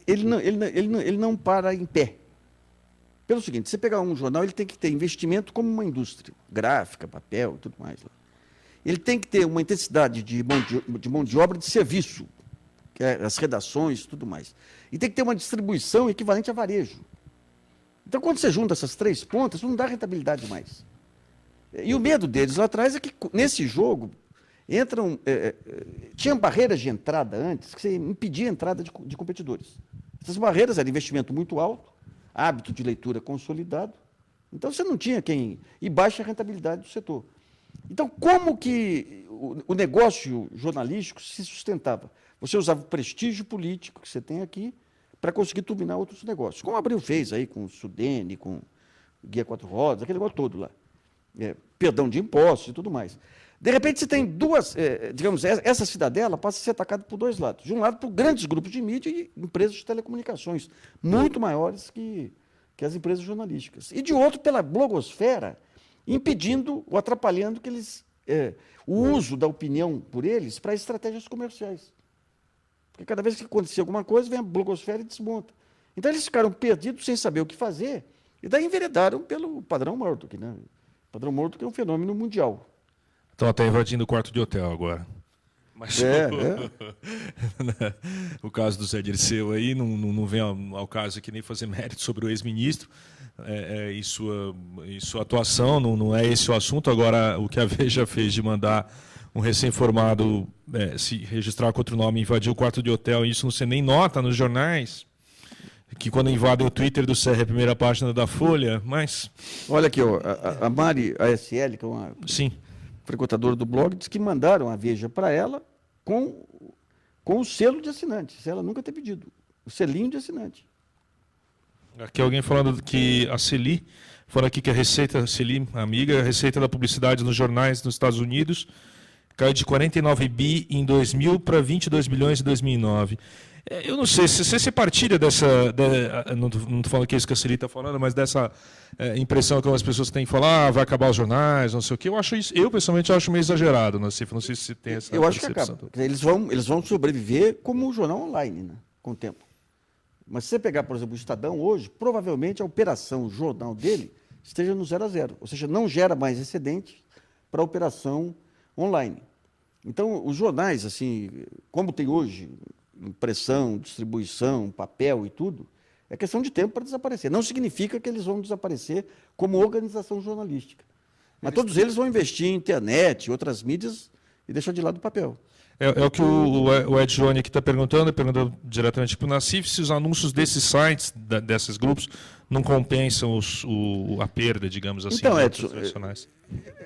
ele não para em pé. Pelo seguinte, você pegar um jornal, ele tem que ter investimento como uma indústria, gráfica, papel e tudo mais. Ele tem que ter uma intensidade de mão de obra de serviço, que é as redações e tudo mais. E tem que ter uma distribuição equivalente a varejo. Então, quando você junta essas 3 pontas, não dá rentabilidade mais. E o medo deles lá atrás é que, nesse jogo, tinha barreiras de entrada antes, que você impedia a entrada de competidores. Essas barreiras eram investimento muito alto, hábito de leitura consolidado, então você não tinha quem... E baixa rentabilidade do setor. Então, como que o negócio jornalístico se sustentava? Você usava o prestígio político que você tem aqui para conseguir turbinar outros negócios. Como a Abril fez aí com o Sudene, com o Guia Quatro Rodas, aquele negócio todo lá. Perdão de impostos e tudo mais. De repente, você tem digamos, essa cidadela passa a ser atacada por 2 lados. De um lado, por grandes grupos de mídia e empresas de telecomunicações, muito maiores que que as empresas jornalísticas. E de outro, pela blogosfera, impedindo ou atrapalhando que eles, o uso da opinião por eles para estratégias comerciais. Porque cada vez que acontecia alguma coisa, vem a blogosfera e desmonta. Então eles ficaram perdidos sem saber o que fazer, e daí enveredaram pelo padrão Murdoch, né? O padrão Murdoch é um fenômeno mundial. Estão até invadindo o quarto de hotel agora. Mas o caso do Zé Dirceu aí não vem ao caso aqui nem fazer mérito sobre o ex-ministro e sua atuação, não é esse o assunto. Agora, o que a Veja fez de mandar um recém-formado se registrar com outro nome, invadir o quarto de hotel, isso você nem nota nos jornais, que quando invadem o Twitter do Serra é a primeira página da Folha, mas... Olha aqui, ó, a Mari ASL, que é uma Sim. frequentadora do blog, diz que mandaram a Veja para ela com o selo de assinante, se ela nunca ter pedido, o selinho de assinante. Aqui alguém falando que a Celi, falando aqui que a receita, Celi, amiga, a receita da publicidade nos jornais nos Estados Unidos caiu de 49 bi em 2000 para 22 bilhões em 2009. Eu não sei se você partilha dessa... não estou falando que é isso que a Celi está falando, mas dessa impressão que algumas pessoas têm de falar, vai acabar os jornais, não sei o quê. Eu pessoalmente acho meio exagerado, não sei se você tem essa Eu acho que acaba. Eles vão sobreviver como um jornal online, né, com o tempo. Mas se você pegar, por exemplo, o Estadão hoje, provavelmente a operação jornal dele esteja no 0 a 0, ou seja, não gera mais excedente para a operação online. Então, os jornais, assim, como tem hoje impressão, distribuição, papel e tudo, é questão de tempo para desaparecer. Não significa que eles vão desaparecer como organização jornalística. Mas todos eles vão investir em internet, outras mídias e deixar de lado o papel. É o que o Ed Johnny aqui está perguntando diretamente para o Nassif, se os anúncios desses sites, desses grupos, não compensam a perda, digamos assim, então, dos tradicionais.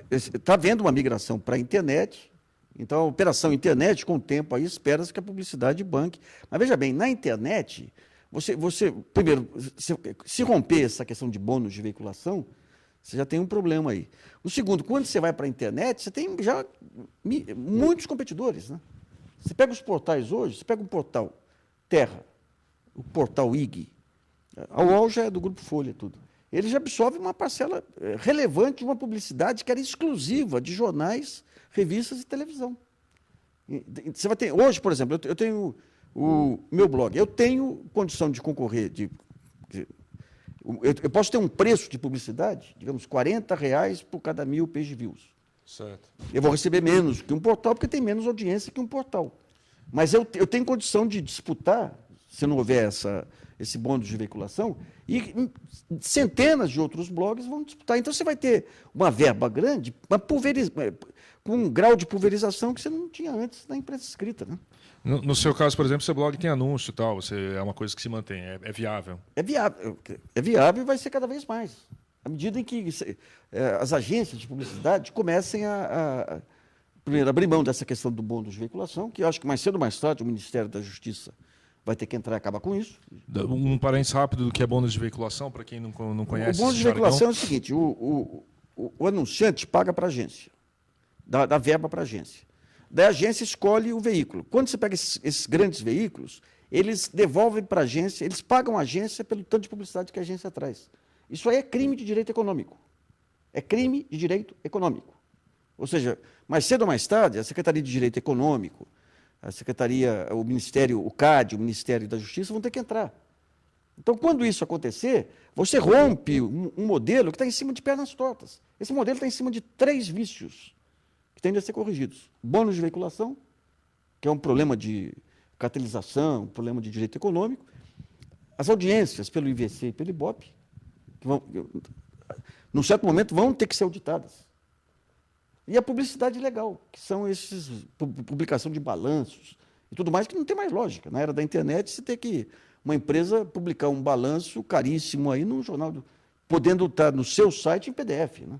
Está havendo uma migração para a internet. Então, a operação internet, com o tempo, aí espera-se que a publicidade banque. Mas, veja bem, na internet, primeiro, se romper essa questão de bônus de veiculação, você já tem um problema aí. O segundo, quando você vai para a internet, você tem já muitos competidores, né? Você pega os portais hoje, você pega um portal Terra, o portal IG, a UOL já é do Grupo Folha, tudo. Ele já absorve uma parcela relevante de uma publicidade que era exclusiva de jornais, revistas e televisão. Você vai ter, hoje, por exemplo, eu tenho o meu blog, eu tenho condição de concorrer, eu posso ter um preço de publicidade, digamos, R$40 por cada 1000 page views. Certo. Eu vou receber menos que um portal, porque tem menos audiência que um portal. Mas eu tenho condição de disputar, se não houver esse bônus de veiculação, e centenas de outros blogs vão disputar. Então, você vai ter uma verba grande, com um grau de pulverização que você não tinha antes na imprensa escrita, né? No seu caso, por exemplo, seu blog tem anúncio e tal, é uma coisa que se mantém, é viável. É viável e vai ser cada vez mais. À medida em que as agências de publicidade comecem primeiro, abrir mão dessa questão do bônus de veiculação, que eu acho que mais cedo ou mais tarde o Ministério da Justiça vai ter que entrar e acabar com isso. Um parênteses rápido do que é bônus de veiculação, para quem não conhece. O bônus de veiculação é o seguinte, o anunciante paga para a agência, dá verba para a agência. Daí a agência escolhe o veículo. Quando você pega esses grandes veículos, eles devolvem para a agência, eles pagam a agência pelo tanto de publicidade que a agência traz. Isso aí é crime de direito econômico. É crime de direito econômico. Ou seja, mais cedo ou mais tarde, a Secretaria de Direito Econômico, o Ministério, o CAD, o Ministério da Justiça vão ter que entrar. Então, quando isso acontecer, você rompe um modelo que está em cima de pernas tortas. Esse modelo está em cima de 3 vícios que tendem a ser corrigidos. Bônus de veiculação, que é um problema de cartelização, um problema de direito econômico. As audiências pelo IVC e pelo IBOPE, que num certo momento, vão ter que ser auditadas. E a publicidade legal, que são publicação de balanços e tudo mais, que não tem mais lógica. Na era da internet, você tem que uma empresa publicar um balanço caríssimo aí num jornal, podendo estar no seu site em PDF, né?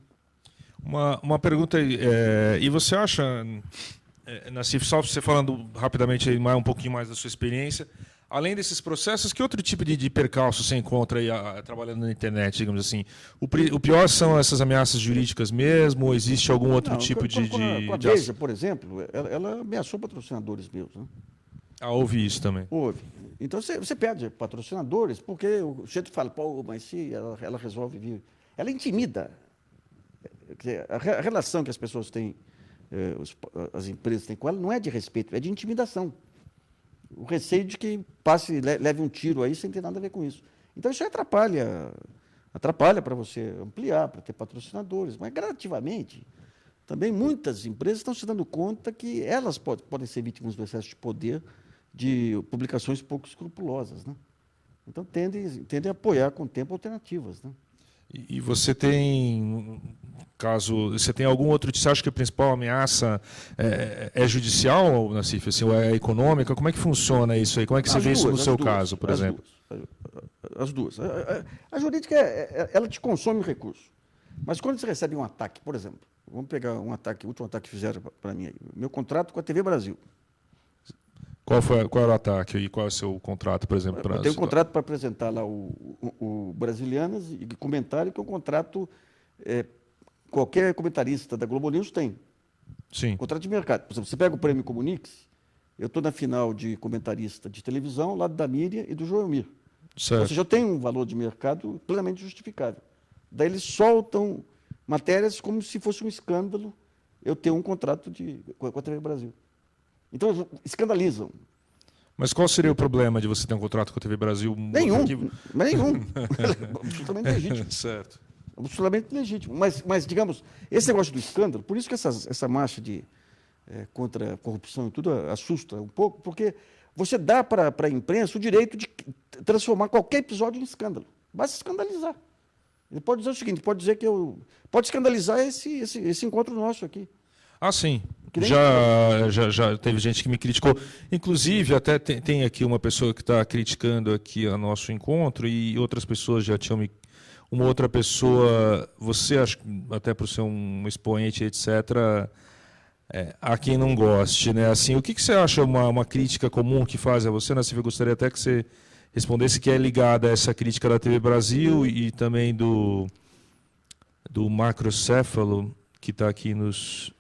Uma pergunta aí, e você acha, Nassif, só você falando rapidamente aí, um pouquinho mais da sua experiência, além desses processos, que outro tipo de percalço você encontra aí trabalhando na internet, digamos assim? O pior são essas ameaças jurídicas mesmo, ou existe algum outro tipo de... Com a Veja, por exemplo, ela ameaçou patrocinadores meus, né? Ah, ouvi isso também. Houve. Então você pede patrocinadores, porque o sujeito fala, pô, mas se ela resolve vir. Ela intimida. Quer dizer, a relação que as pessoas têm, as empresas têm com ela, não é de respeito, é de intimidação. O receio de que leve um tiro aí sem ter nada a ver com isso. Então isso atrapalha para você ampliar, para ter patrocinadores, mas gradativamente. Também muitas empresas estão se dando conta que elas podem ser vítimas do excesso de poder de publicações pouco escrupulosas, né? Então tendem a apoiar com o tempo alternativas, né? E você tem, você tem algum outro, você acha que a principal ameaça é judicial, Nassif, assim, ou é econômica? Como é que funciona isso aí? Como é que você vê isso no seu caso, por exemplo? As duas. A jurídica, ela te consome recurso. Mas quando você recebe um ataque, por exemplo, vamos pegar o último ataque que fizeram para mim aí, meu contrato com a TV Brasil. Qual era o ataque e qual é o seu contrato, por exemplo? Eu tenho um contrato para apresentar lá o Brasilianas e comentário, que é um contrato, qualquer comentarista da Globo News tem. Sim. Contrato de mercado. Por exemplo, você pega o Prêmio Comunix, eu estou na final de comentarista de televisão, ao lado da Miriam e do Joelmir. Certo. Ou seja, eu tenho um valor de mercado plenamente justificável. Daí eles soltam matérias como se fosse um escândalo eu ter um contrato com a TV Brasil. Então, escandalizam. Mas qual seria o problema de você ter um contrato com a TV Brasil? Nenhum. Absolutamente legítimo. Certo. Absolutamente legítimo. Mas, digamos, esse negócio do escândalo, por isso que essa marcha contra a corrupção e tudo assusta um pouco, porque você dá para a imprensa o direito de transformar qualquer episódio em escândalo. Basta escandalizar. Ele pode dizer o seguinte, pode dizer que pode escandalizar esse encontro nosso aqui. Ah, sim. Já teve gente que me criticou. Inclusive, até tem aqui uma pessoa que está criticando aqui o nosso encontro e outras pessoas já tinham me... Uma outra pessoa, você, acho até por ser um expoente, etc., há quem não goste, né? Assim, o que você acha uma crítica comum que faz a você, Nassif? Eu gostaria até que você respondesse, que é ligada a essa crítica da TV Brasil e também do macrocéfalo, que está aqui nos...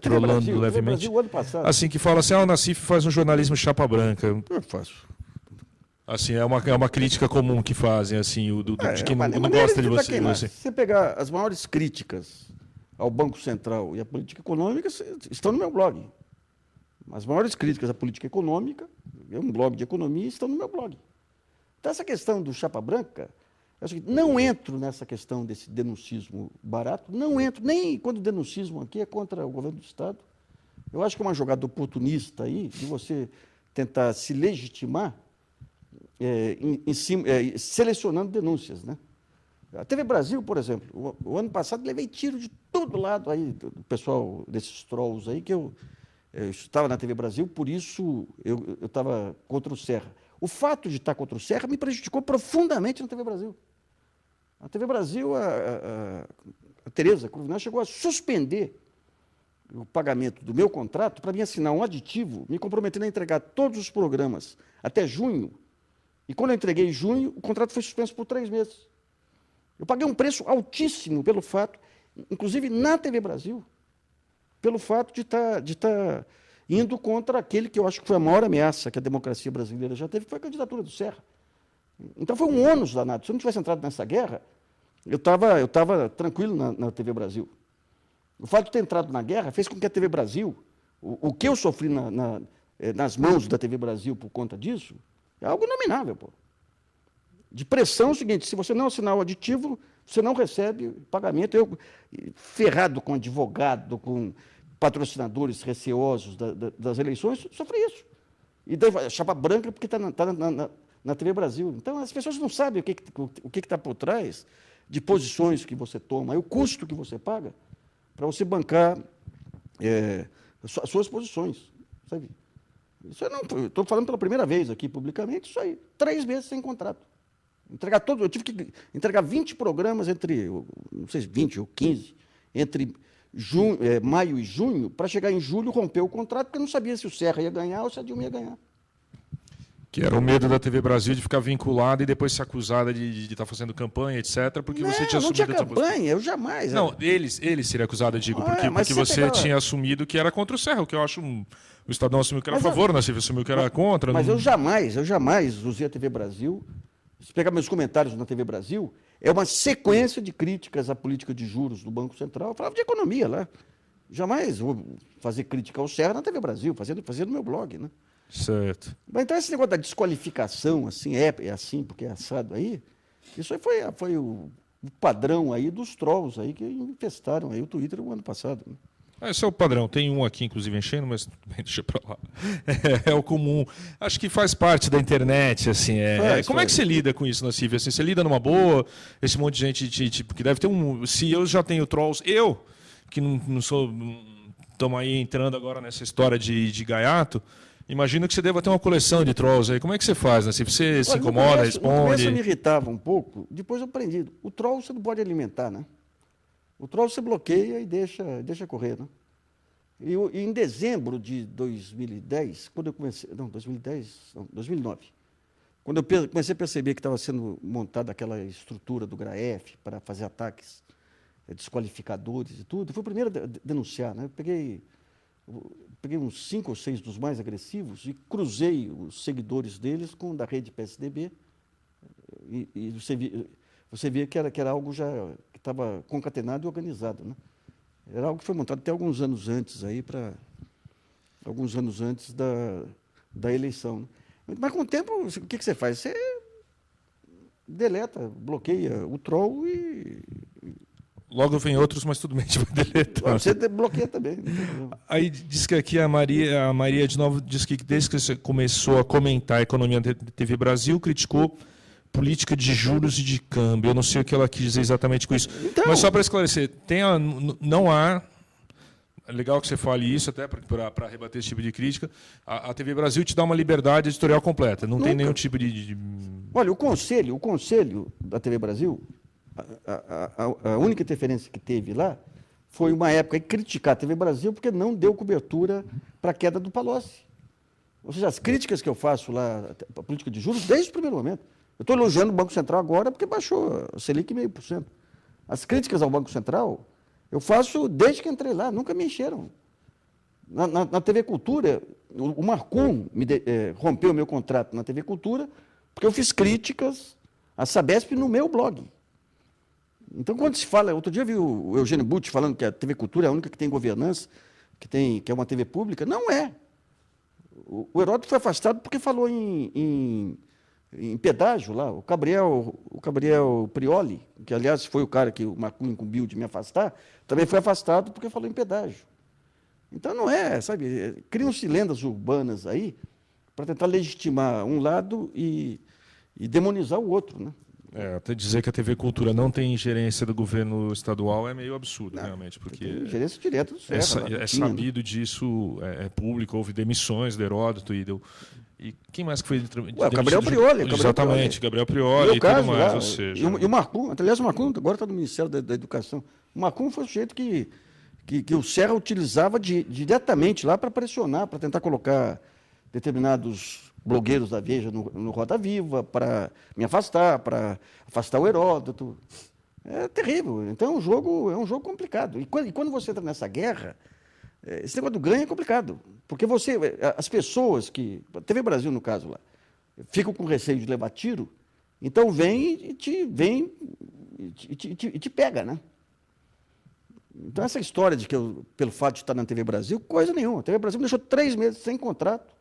trolando levemente. Assim, que fala assim, o Nassif faz um jornalismo chapa branca. Eu faço. Assim, é uma crítica comum que fazem, assim, de quem não gosta de você. Se você pegar as maiores críticas ao Banco Central e à política econômica, estão no meu blog. As maiores críticas à política econômica, é um blog de economia, estão no meu blog. Então, essa questão do chapa branca, é o seguinte, não entro nessa questão desse denuncismo barato, não entro, nem quando o denuncismo aqui é contra o governo do Estado. Eu acho que é uma jogada oportunista aí, de você tentar se legitimar selecionando denúncias, né? A TV Brasil, por exemplo, o ano passado levei tiro de todo lado aí, do pessoal desses trolls aí, que eu estava na TV Brasil, por isso eu estava contra o Serra. O fato de estar contra o Serra me prejudicou profundamente na TV Brasil. A TV Brasil, a Tereza Cruvinel chegou a suspender o pagamento do meu contrato para me assinar um aditivo, me comprometendo a entregar todos os programas até junho. E quando eu entreguei em junho, o contrato foi suspenso por 3 meses. Eu paguei um preço altíssimo pelo fato, inclusive na TV Brasil, pelo fato de estar indo contra aquele que eu acho que foi a maior ameaça que a democracia brasileira já teve, que foi a candidatura do Serra. Então foi um ônus danado. Se eu não tivesse entrado nessa guerra, eu estava tranquilo na TV Brasil. O fato de ter entrado na guerra fez com que a TV Brasil, o que eu sofri nas mãos da TV Brasil por conta disso, é algo inominável, pô. De pressão é o seguinte, se você não assinar o aditivo, você não recebe pagamento. Eu, ferrado com advogado, com patrocinadores receosos das eleições, sofri isso. E daí, chapa branca porque está na TV Brasil. Então, as pessoas não sabem o que está por trás de posições que você toma, e o custo que você paga para você bancar as suas posições, sabe? Isso eu não estou falando pela primeira vez aqui publicamente, isso aí, 3 meses sem contrato. Eu tive que entregar 20 programas entre, não sei, 20 ou 15, entre maio e junho, para chegar em julho, romper o contrato, porque eu não sabia se o Serra ia ganhar ou se a Dilma ia ganhar. Que era o medo da TV Brasil de ficar vinculada e depois ser acusada de estar fazendo campanha, etc., porque você tinha assumido essa campanha, eu jamais. Não, eles seriam acusados, digo, porque você tinha assumido que era contra o Serra, o que eu acho... O Estadão assumiu que era a favor, o Nassif assumiu que era contra. Mas eu jamais usei a TV Brasil. Se pegar meus comentários na TV Brasil, é uma sequência de críticas à política de juros do Banco Central. Eu falava de economia lá. Jamais vou fazer crítica ao Serra na TV Brasil, fazendo no meu blog, né? Certo. Mas então esse negócio da desqualificação, assim, é assim, porque é assado aí, isso aí foi o padrão aí dos trolls aí que infestaram aí o Twitter no ano passado, né? Esse é o padrão. Tem um aqui, inclusive, enchendo, mas deixa pra lá. É o comum. Acho que faz parte da internet, assim. Como é que você lida com isso, Nassif? Assim, você lida numa boa? Esse monte de gente, tipo, que deve ter um... Se eu já tenho trolls, que não sou... Estamos aí entrando agora nessa história de gaiato, imagino que você deva ter uma coleção de trolls aí. Como é que você faz, Nassif? Você se incomoda, responde? No começo eu me irritava um pouco, depois eu aprendi. O troll você não pode alimentar, né? O troll você bloqueia e deixa correr, né? E em dezembro de 2010, quando eu comecei... Não, 2009. Quando eu comecei a perceber que estava sendo montada aquela estrutura do GRAEF para fazer ataques desqualificadores e tudo, eu fui o primeiro a denunciar, né? Eu peguei uns 5 ou 6 dos mais agressivos e cruzei os seguidores deles com o da rede PSDB. E você via que era algo já que estava concatenado e organizado, né? Era algo que foi montado até alguns anos antes da eleição, né? Mas com o tempo, o que você faz? Você deleta, bloqueia o troll e... Logo vem outros, mas tudo bem, a gente vai deletar. Você bloqueia também. Aí diz que aqui a Maria de novo diz que desde que você começou a comentar a economia da TV Brasil, criticou política de juros e de câmbio. Eu não sei o que ela quis dizer exatamente com isso. Então, mas só para esclarecer, não há... É legal que você fale isso, até para rebater esse tipo de crítica. A TV Brasil te dá uma liberdade editorial completa. Não tem nenhum tipo de... Olha, o conselho da TV Brasil, a única interferência que teve lá foi uma época de criticar a TV Brasil porque não deu cobertura para a queda do Palocci. Ou seja, as críticas que eu faço lá, a política de juros, desde o primeiro momento. Eu estou elogiando o Banco Central agora porque baixou a Selic 0,5%. As críticas ao Banco Central eu faço desde que entrei lá, nunca me encheram. Na TV Cultura, o Marcum rompeu o meu contrato na TV Cultura porque eu fiz críticas à Sabesp no meu blog. Então, quando se fala... Outro dia eu vi o Eugênio Butti falando que a TV Cultura é a única que tem governança, que é uma TV pública. Não é. O Heródoto foi afastado porque falou em pedágio lá. O Gabriel Prioli, que, aliás, foi o cara que o Marcum incumbiu de me afastar, também foi afastado porque falou em pedágio. Então, não é, sabe? Criam-se lendas urbanas aí para tentar legitimar um lado e demonizar o outro, né? Até dizer que a TV Cultura não tem ingerência do governo estadual é meio absurdo, realmente. Porque tem ingerência direta do Serra. É sabido disso, é público, houve demissões do Heródoto e quem mais que foi... O Gabriel Prioli. Exatamente, Gabriel Prioli e tudo mais, ou seja... E o Marcum, aliás, o Marcum agora está no Ministério da Educação. O Marcum foi o sujeito que o Serra utilizava diretamente lá para pressionar, para tentar colocar determinados blogueiros da Veja no Roda Viva, para me afastar, para afastar o Heródoto. É terrível. Então é um jogo complicado. E quando você entra nessa guerra, esse negócio do ganho é complicado. Porque as pessoas a TV Brasil, no caso lá, ficam com receio de levar tiro, então vem e te pega, né? Então essa história de que pelo fato de estar na TV Brasil, coisa nenhuma. A TV Brasil me deixou 3 meses sem contrato,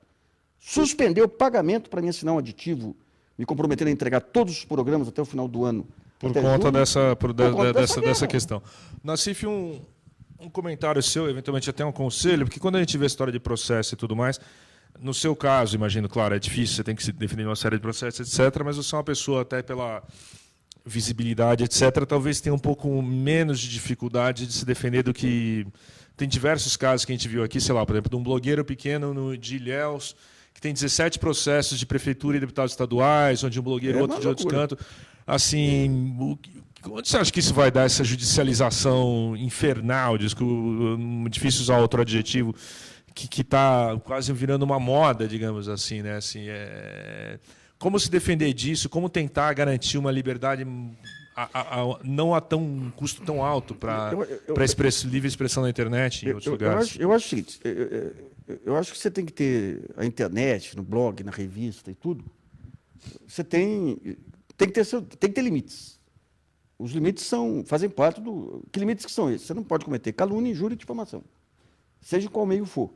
suspendeu o pagamento para me assinar um aditivo, me comprometendo a entregar todos os programas até o final do ano. Por conta dessa questão. Nassif, um comentário seu, eventualmente até um conselho, porque quando a gente vê a história de processo e tudo mais, no seu caso, imagino, claro, é difícil, você tem que se definir uma série de processos, etc., mas você é uma pessoa, até pela visibilidade, etc., talvez tenha um pouco menos de dificuldade de se defender do que... Tem diversos casos que a gente viu aqui, sei lá, por exemplo, de um blogueiro pequeno de Ilhéus, que tem 17 processos de prefeitura e deputados estaduais, onde um blogueiro outro de outro canto. Assim, onde você acha que isso vai dar, essa judicialização infernal, difícil usar outro adjetivo, que está quase virando uma moda, digamos assim, né? Assim, como se defender disso, como tentar garantir uma liberdade não a um custo tão alto para livre expressão na internet e em outros lugares. Eu acho o seguinte, eu acho que você tem que ter a internet, no blog, na revista e tudo. Você tem que ter limites. Os limites fazem parte do... Que limites que são esses? Você não pode cometer calúnia, injúria e difamação, seja qual meio for.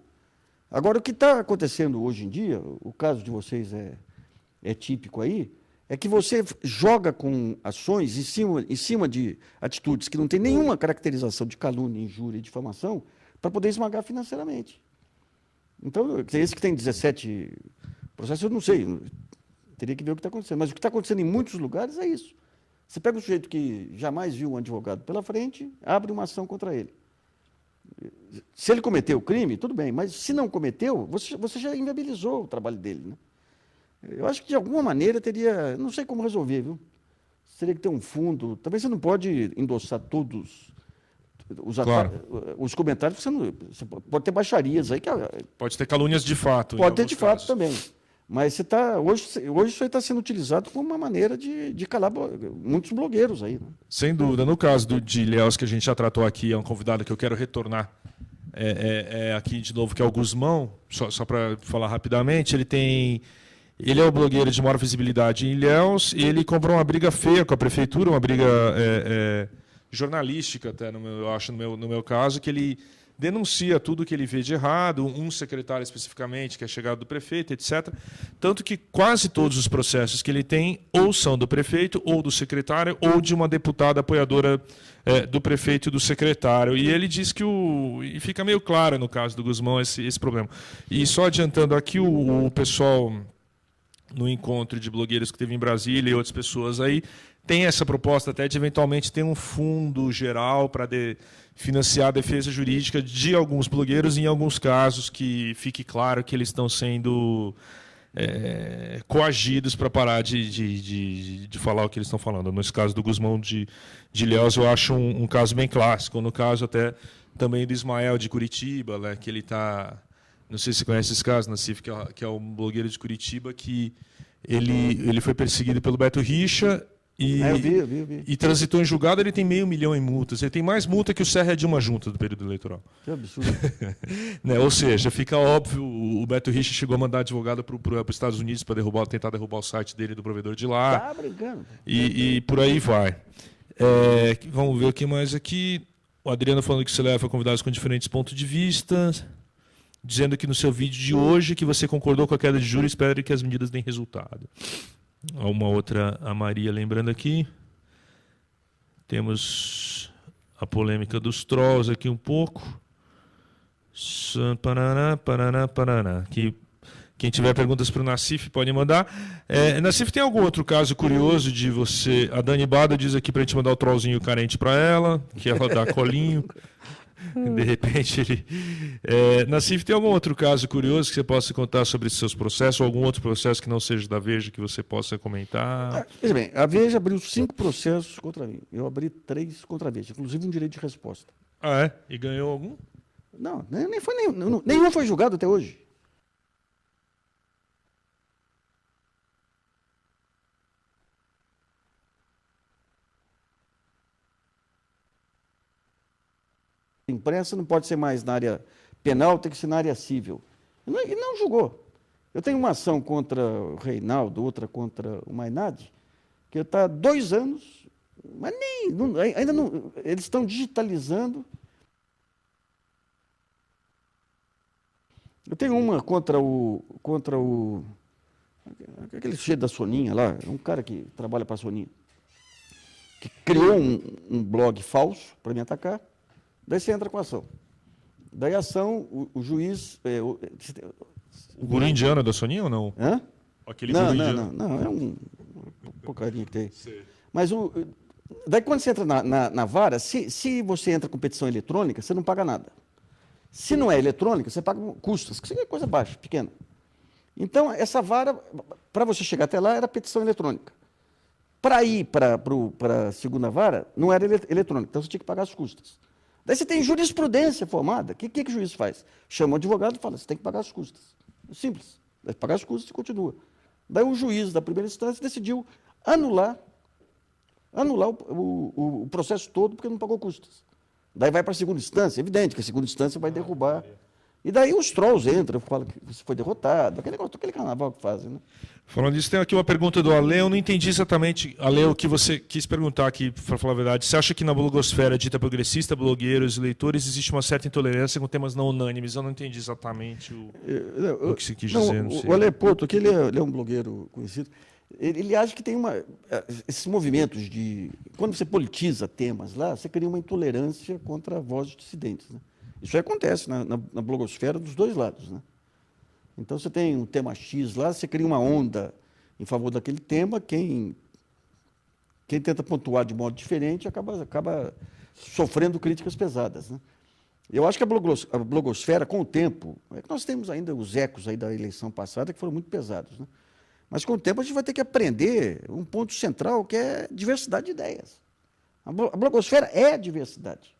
Agora, o que está acontecendo hoje em dia, o caso de vocês é típico aí, é que você joga com ações em cima de atitudes que não tem nenhuma caracterização de calúnia, injúria e difamação para poder esmagar financeiramente. Então, esse que tem 17 processos, eu não sei, teria que ver o que está acontecendo. Mas o que está acontecendo em muitos lugares é isso. Você pega um sujeito que jamais viu um advogado pela frente, abre uma ação contra ele. Se ele cometeu o crime, tudo bem, mas se não cometeu, você já inviabilizou o trabalho dele, né? Eu acho que, de alguma maneira, teria... Não sei como resolver, viu? Teria que ter um fundo. Também você não pode endossar todos os comentários, porque você pode ter baixarias aí. Pode ter calúnias de fato. Pode ter de fato também. Mas hoje isso aí está sendo utilizado como uma maneira de calar muitos blogueiros aí. Né? Sem dúvida. No caso de Ilhéus, que a gente já tratou aqui, é um convidado que eu quero retornar aqui de novo, que é o Guzmão, só para falar rapidamente, ele é o blogueiro de maior visibilidade em Ilhéus, e ele comprou uma briga feia com a prefeitura, uma briga jornalística, até, eu acho, no meu caso, que ele denuncia tudo que ele vê de errado, um secretário especificamente, que é chegado do prefeito, etc. Tanto que quase todos os processos que ele tem ou são do prefeito, ou do secretário, ou de uma deputada apoiadora do prefeito e do secretário. E ele diz que e fica meio claro, no caso do Guzmão, esse problema. E só adiantando aqui, o pessoal... no encontro de blogueiros que teve em Brasília e outras pessoas aí, tem essa proposta até de eventualmente ter um fundo geral para financiar a defesa jurídica de alguns blogueiros em alguns casos que fique claro que eles estão sendo coagidos para parar de falar o que eles estão falando. Nesse caso do Guzmão de Ilhéus, eu acho um caso bem clássico. No caso até também do Ismael de Curitiba, né, que ele está... Não sei se você conhece esse caso, Nassif, que é um blogueiro de Curitiba, que ele foi perseguido pelo Beto Richa eu vi. E transitou em julgado. Ele tem $500 mil em multas. Ele tem mais multa que o Serra Dilma junta do período eleitoral. Que absurdo. Né? Ou seja, fica óbvio, o Beto Richa chegou a mandar advogado para os Estados Unidos para tentar derrubar o site dele, do provedor de lá. Tá brincando. E por aí vai. Vamos ver o que mais aqui. O Adriano falando que você leva convidados com diferentes pontos de vista, dizendo que no seu vídeo de hoje que você concordou com a queda de juros e espera que as medidas deem resultado. Uma outra, a Maria lembrando aqui. Temos a polêmica dos trolls aqui um pouco. Paraná. Quem tiver perguntas para o Nassif pode mandar. Nassif, tem algum outro caso curioso de você... A Dani Bada diz aqui para a gente mandar o trollzinho carente para ela, que ela dá colinho. De repente ele... Nassif, tem algum outro caso curioso que você possa contar sobre esses seus processos, ou algum outro processo que não seja da Veja que você possa comentar? Veja bem, a Veja abriu 5 processos contra mim. Eu abri 3 contra a Veja, inclusive um direito de resposta. Ah, é? E ganhou algum? Não, nenhum foi julgado até hoje. Imprensa não pode ser mais na área penal, tem que ser na área civil. E não julgou. Eu tenho uma ação contra o Reinaldo, outra contra o Mainardi, que está há 2 anos, mas ainda não. Eles estão digitalizando. Eu tenho uma contra aquele sujeito da Soninha lá, um cara que trabalha para a Soninha, que criou um blog falso para me atacar. Daí você entra com a ação. Daí a ação, o juiz... O guru indiano da Soninha ou não? Hã? Aquele guru indiano. Não, é um porcaria que tem. Sei. Mas daí quando você entra na vara, se você entra com petição eletrônica, você não paga nada. Se não é eletrônica, você paga custos, que é coisa baixa, pequena. Então, essa vara, para você chegar até lá, era petição eletrônica. Para ir para a segunda vara, não era eletrônica, então você tinha que pagar as custas. Daí você tem jurisprudência formada. O que o juiz faz? Chama o advogado e fala, você tem que pagar as custas. Simples. Vai pagar as custas e continua. Daí o juiz da primeira instância decidiu anular o processo todo porque não pagou custas. Daí vai para a segunda instância, evidente que a segunda instância vai derrubar. E daí os trolls entram, falam que você foi derrotado, aquele carnaval que fazem, né? Falando disso, tem aqui uma pergunta do Ale. Eu não entendi exatamente, Ale, o que você quis perguntar aqui, para falar a verdade. Você acha que na blogosfera dita progressista, blogueiros e leitores, existe uma certa intolerância com temas não unânimes? Eu não entendi exatamente o que você quis dizer. O Ale Porto, que ele é um blogueiro conhecido, ele acha que tem esses movimentos de... Quando você politiza temas lá, você cria uma intolerância contra vozes dissidentes, né? Isso aí acontece na blogosfera dos dois lados, né? Então, você tem um tema X lá, você cria uma onda em favor daquele tema, quem tenta pontuar de modo diferente acaba sofrendo críticas pesadas, né? Eu acho que a blogosfera, com o tempo, é que nós temos ainda os ecos aí da eleição passada que foram muito pesados, né? Mas, com o tempo, a gente vai ter que aprender um ponto central, que é diversidade de ideias. A blogosfera é a diversidade.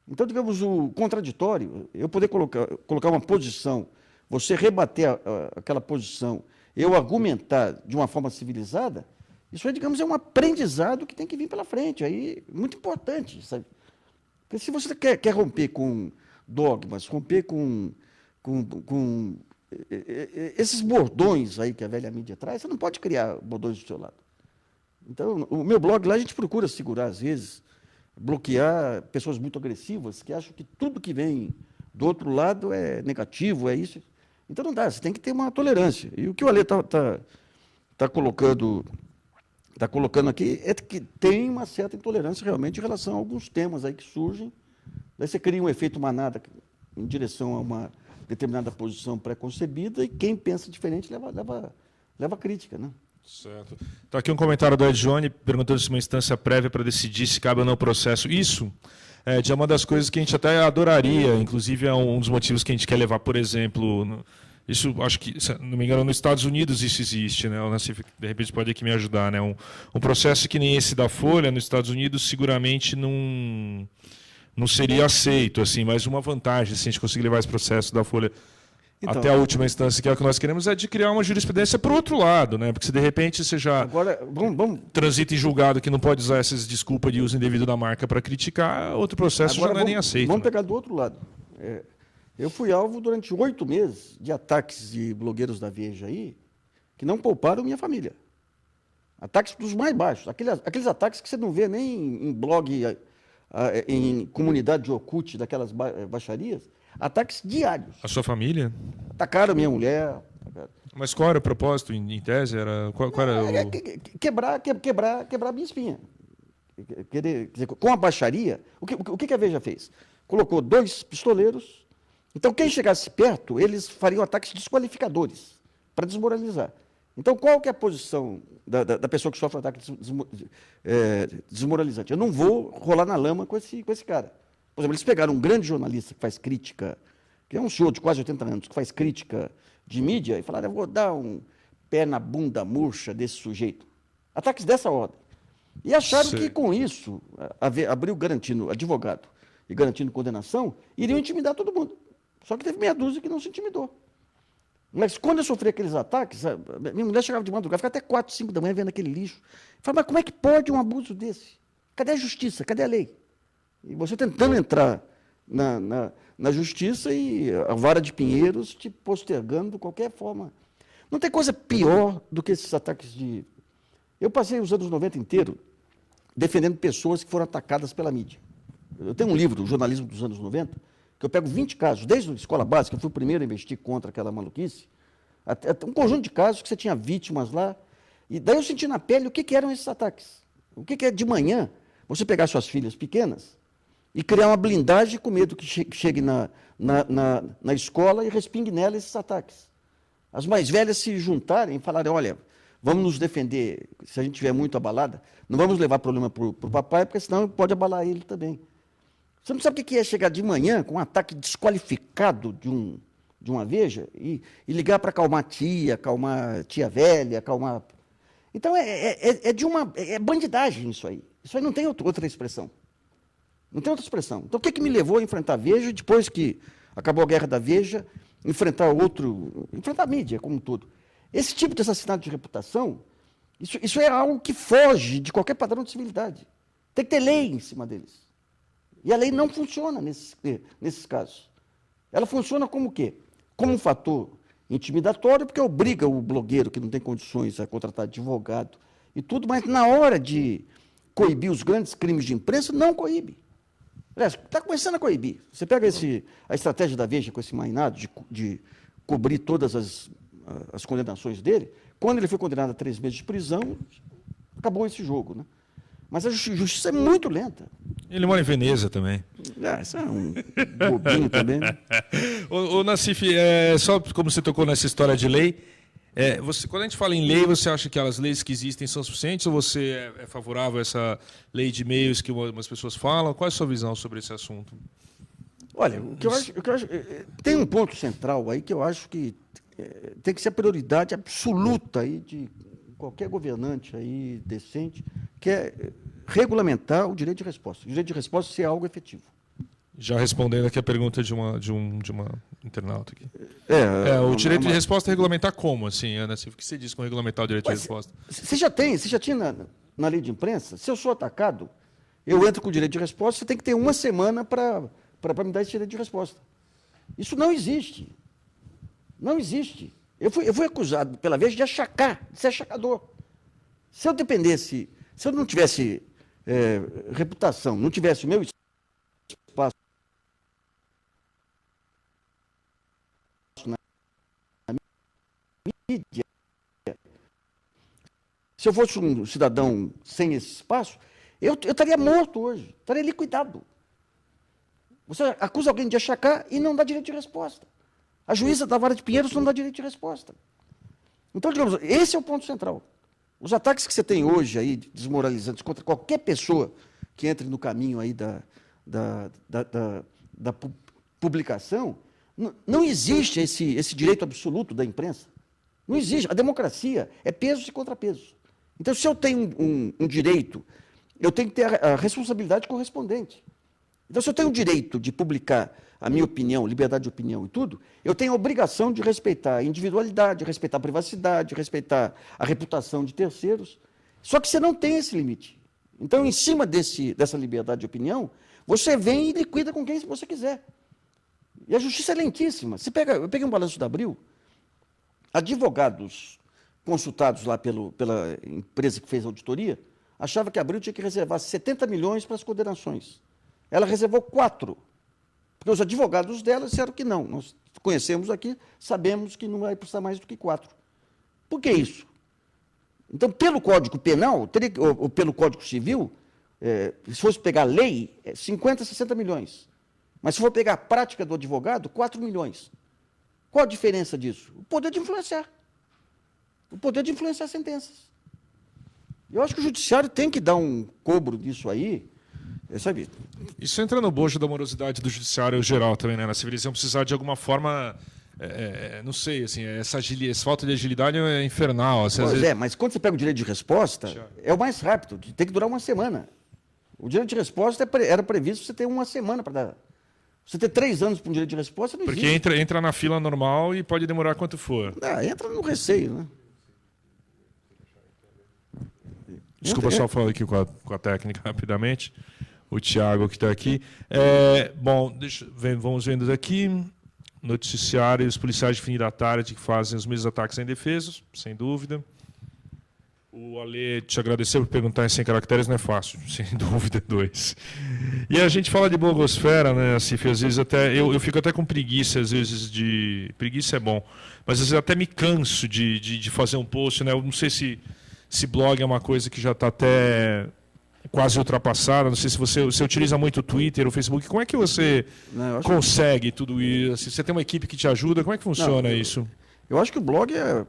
Então, digamos, o contraditório, eu poder colocar uma posição, você rebater aquela posição, eu argumentar de uma forma civilizada, isso aí, digamos, é um aprendizado que tem que vir pela frente, aí muito importante, sabe? Porque se você quer romper com dogmas, romper com esses bordões aí que a velha mídia traz, você não pode criar bordões do seu lado. Então, o meu blog lá, a gente procura segurar, às vezes, bloquear pessoas muito agressivas que acham que tudo que vem do outro lado é negativo, é isso. Então não dá, você tem que ter uma tolerância. E o que o Ale está colocando aqui é que tem uma certa intolerância realmente em relação a alguns temas aí que surgem. Daí você cria um efeito manada em direção a uma determinada posição pré-concebida e quem pensa diferente leva crítica, né? Certo. Está aqui um comentário do Ed Johnny perguntando se uma instância prévia para decidir se cabe ou não o processo. Isso é uma das coisas que a gente até adoraria, inclusive é um dos motivos que a gente quer levar, por exemplo, isso acho que, se não me engano, nos Estados Unidos isso existe, né? O Nassif, de repente, pode aqui me ajudar, né? Um processo que nem esse da Folha, nos Estados Unidos, seguramente não seria aceito, assim, mas uma vantagem, se a gente conseguir levar esse processo da Folha até a última instância, que é o que nós queremos, é de criar uma jurisprudência para o outro lado, né? Porque se de repente você já transita em julgado que não pode usar essas desculpas de uso indevido da marca para criticar, outro processo já não é nem aceito. Vamos né? pegar do outro lado. Eu fui alvo durante 8 meses de ataques de blogueiros da Veja aí, que não pouparam minha família. Ataques dos mais baixos. Aqueles ataques que você não vê nem em blog, em comunidade de Orkut, daquelas baixarias. Ataques diários. A sua família? Atacaram minha mulher. Mas qual era o propósito, em tese? Qual era o... Quebrar minha espinha. Quer dizer, com a baixaria, o que a Veja fez? Colocou 2 pistoleiros. Então, quem chegasse perto, eles fariam ataques desqualificadores, para desmoralizar. Então, qual que é a posição da pessoa que sofre ataque desmoralizante? Eu não vou rolar na lama com esse cara. Por exemplo, eles pegaram um grande jornalista que faz crítica, que é um senhor de quase 80 anos, que faz crítica de mídia, e falaram, eu vou dar um pé na bunda murcha desse sujeito. Ataques dessa ordem. E acharam que, com isso, abriu garantindo advogado e garantindo condenação, iriam intimidar todo mundo. Só que teve meia dúzia que não se intimidou. Mas quando eu sofri aqueles ataques, minha mulher chegava de madrugada, ficava até 4, 5 da manhã vendo aquele lixo. Falava, mas como é que pode um abuso desse? Cadê a justiça? Cadê a lei? E você tentando entrar na justiça e a vara de Pinheiros te postergando de qualquer forma. Não tem coisa pior do que esses ataques de... Eu passei os anos 90 inteiro defendendo pessoas que foram atacadas pela mídia. Eu tenho um livro, o Jornalismo dos Anos 90, que eu pego 20 casos, desde a escola básica, eu fui o primeiro a investir contra aquela maluquice, até um conjunto de casos que você tinha vítimas lá, e daí eu senti na pele o que eram esses ataques. O que é de manhã você pegar suas filhas pequenas e criar uma blindagem com medo que chegue na escola e respingue nela esses ataques. As mais velhas se juntarem e falarem, olha, vamos nos defender, se a gente estiver muito abalada, não vamos levar problema para o papai, porque senão pode abalar ele também. Você não sabe o que é chegar de manhã com um ataque desqualificado de uma Veja e ligar para acalmar tia velha, acalmar... Então, é bandidagem isso aí. Isso aí não tem outra expressão. Não tem outra expressão. Então, o que me levou a enfrentar a Veja, depois que acabou a guerra da Veja, enfrentar a mídia como um todo? Esse tipo de assassinato de reputação, isso é algo que foge de qualquer padrão de civilidade. Tem que ter lei em cima deles. E a lei não funciona nesses casos. Ela funciona como o quê? Como um fator intimidatório, porque obriga o blogueiro que não tem condições a contratar advogado e tudo, mas na hora de coibir os grandes crimes de imprensa, não coíbe. Está começando a coibir. Você pega a estratégia da Veja com esse mainado de cobrir todas as condenações dele. Quando ele foi condenado a 3 meses de prisão, acabou esse jogo, né? Mas a justiça é muito lenta. Ele mora em Veneza também. Isso é um bobinho também. Ô Nassif, só como você tocou nessa história de lei, quando a gente fala em lei, você acha que as leis que existem são suficientes ou você é favorável a essa lei de meios que umas pessoas falam? Qual é a sua visão sobre esse assunto? Olha, o que eu acho, tem um ponto central aí que eu acho que tem que ser a prioridade absoluta aí de qualquer governante aí decente, que é regulamentar o direito de resposta. O direito de resposta ser algo efetivo. Já respondendo aqui a pergunta de uma internauta aqui. O direito de resposta é regulamentar como, assim, Ana? O que você diz com regulamentar o direito de resposta? Você já tinha na lei de imprensa, se eu sou atacado, eu entro com o direito de resposta, você tem que ter uma semana para me dar esse direito de resposta. Isso não existe. Não existe. Eu fui acusado pela Veja de ser achacador. Se eu dependesse, se eu não tivesse reputação, não tivesse o meu espaço na mídia, se eu fosse um cidadão sem esse espaço, eu estaria morto hoje, estaria liquidado. Você acusa alguém de achacar e não dá direito de resposta. A juíza da Vara de Pinheiros não dá direito de resposta. Então, digamos, esse é o ponto central. Os ataques que você tem hoje aí, desmoralizantes, contra qualquer pessoa que entre no caminho aí da publicação, não existe esse direito absoluto da imprensa. Não existe. A democracia é pesos e contrapesos. Então, se eu tenho um direito, eu tenho que ter a responsabilidade correspondente. Então, se eu tenho o direito de publicar a minha opinião, liberdade de opinião e tudo, eu tenho a obrigação de respeitar a individualidade, respeitar a privacidade, respeitar a reputação de terceiros. Só que você não tem esse limite. Então, em cima dessa liberdade de opinião, você vem e liquida com quem você quiser. E a justiça é lentíssima. Eu peguei um balanço da Abril, advogados consultados lá pela empresa que fez a auditoria, achavam que a Abril tinha que reservar 70 milhões para as condenações. Ela reservou 4, porque os advogados dela disseram que não. Nós conhecemos aqui, sabemos que não vai precisar mais do que 4. Por que isso? Então, pelo Código Penal, ou pelo Código Civil, se fosse pegar a lei, 50, 60 milhões. Mas se for pegar a prática do advogado, 4 milhões. Qual a diferença disso? O poder de influenciar. O poder de influenciar sentenças. Eu acho que o judiciário tem que dar um cobro disso aí, sabe? Isso entra no bojo da morosidade do judiciário geral também, né? Na civilização precisar de alguma forma, não sei, assim, essa falta de agilidade é infernal. Assim, pois mas quando você pega o direito de resposta, é o mais rápido, tem que durar uma semana. O direito de resposta era previsto você ter uma semana para dar. Você ter 3 anos para um direito de resposta, não existe. Porque entra na fila normal e pode demorar quanto for. Entra no receio, né? Desculpa só falar aqui com a técnica rapidamente. O Tiago que está aqui. Bom, vamos vendo daqui. Noticiário, os policiais de fim da tarde que fazem os mesmos ataques indefesos, sem dúvida. O Ale te agradeceu por perguntar em 100 caracteres, não é fácil, sem dúvida, 2. E a gente fala de blogosfera, né, Nassif, às vezes até, eu fico até com preguiça, às vezes preguiça é bom, mas às vezes até me canso de fazer um post, né, eu não sei se blog é uma coisa que já está até quase ultrapassada, não sei se você utiliza muito o Twitter, o Facebook, como é que você consegue tudo isso? Você tem uma equipe que te ajuda, como é que funciona isso? Eu acho que o blog é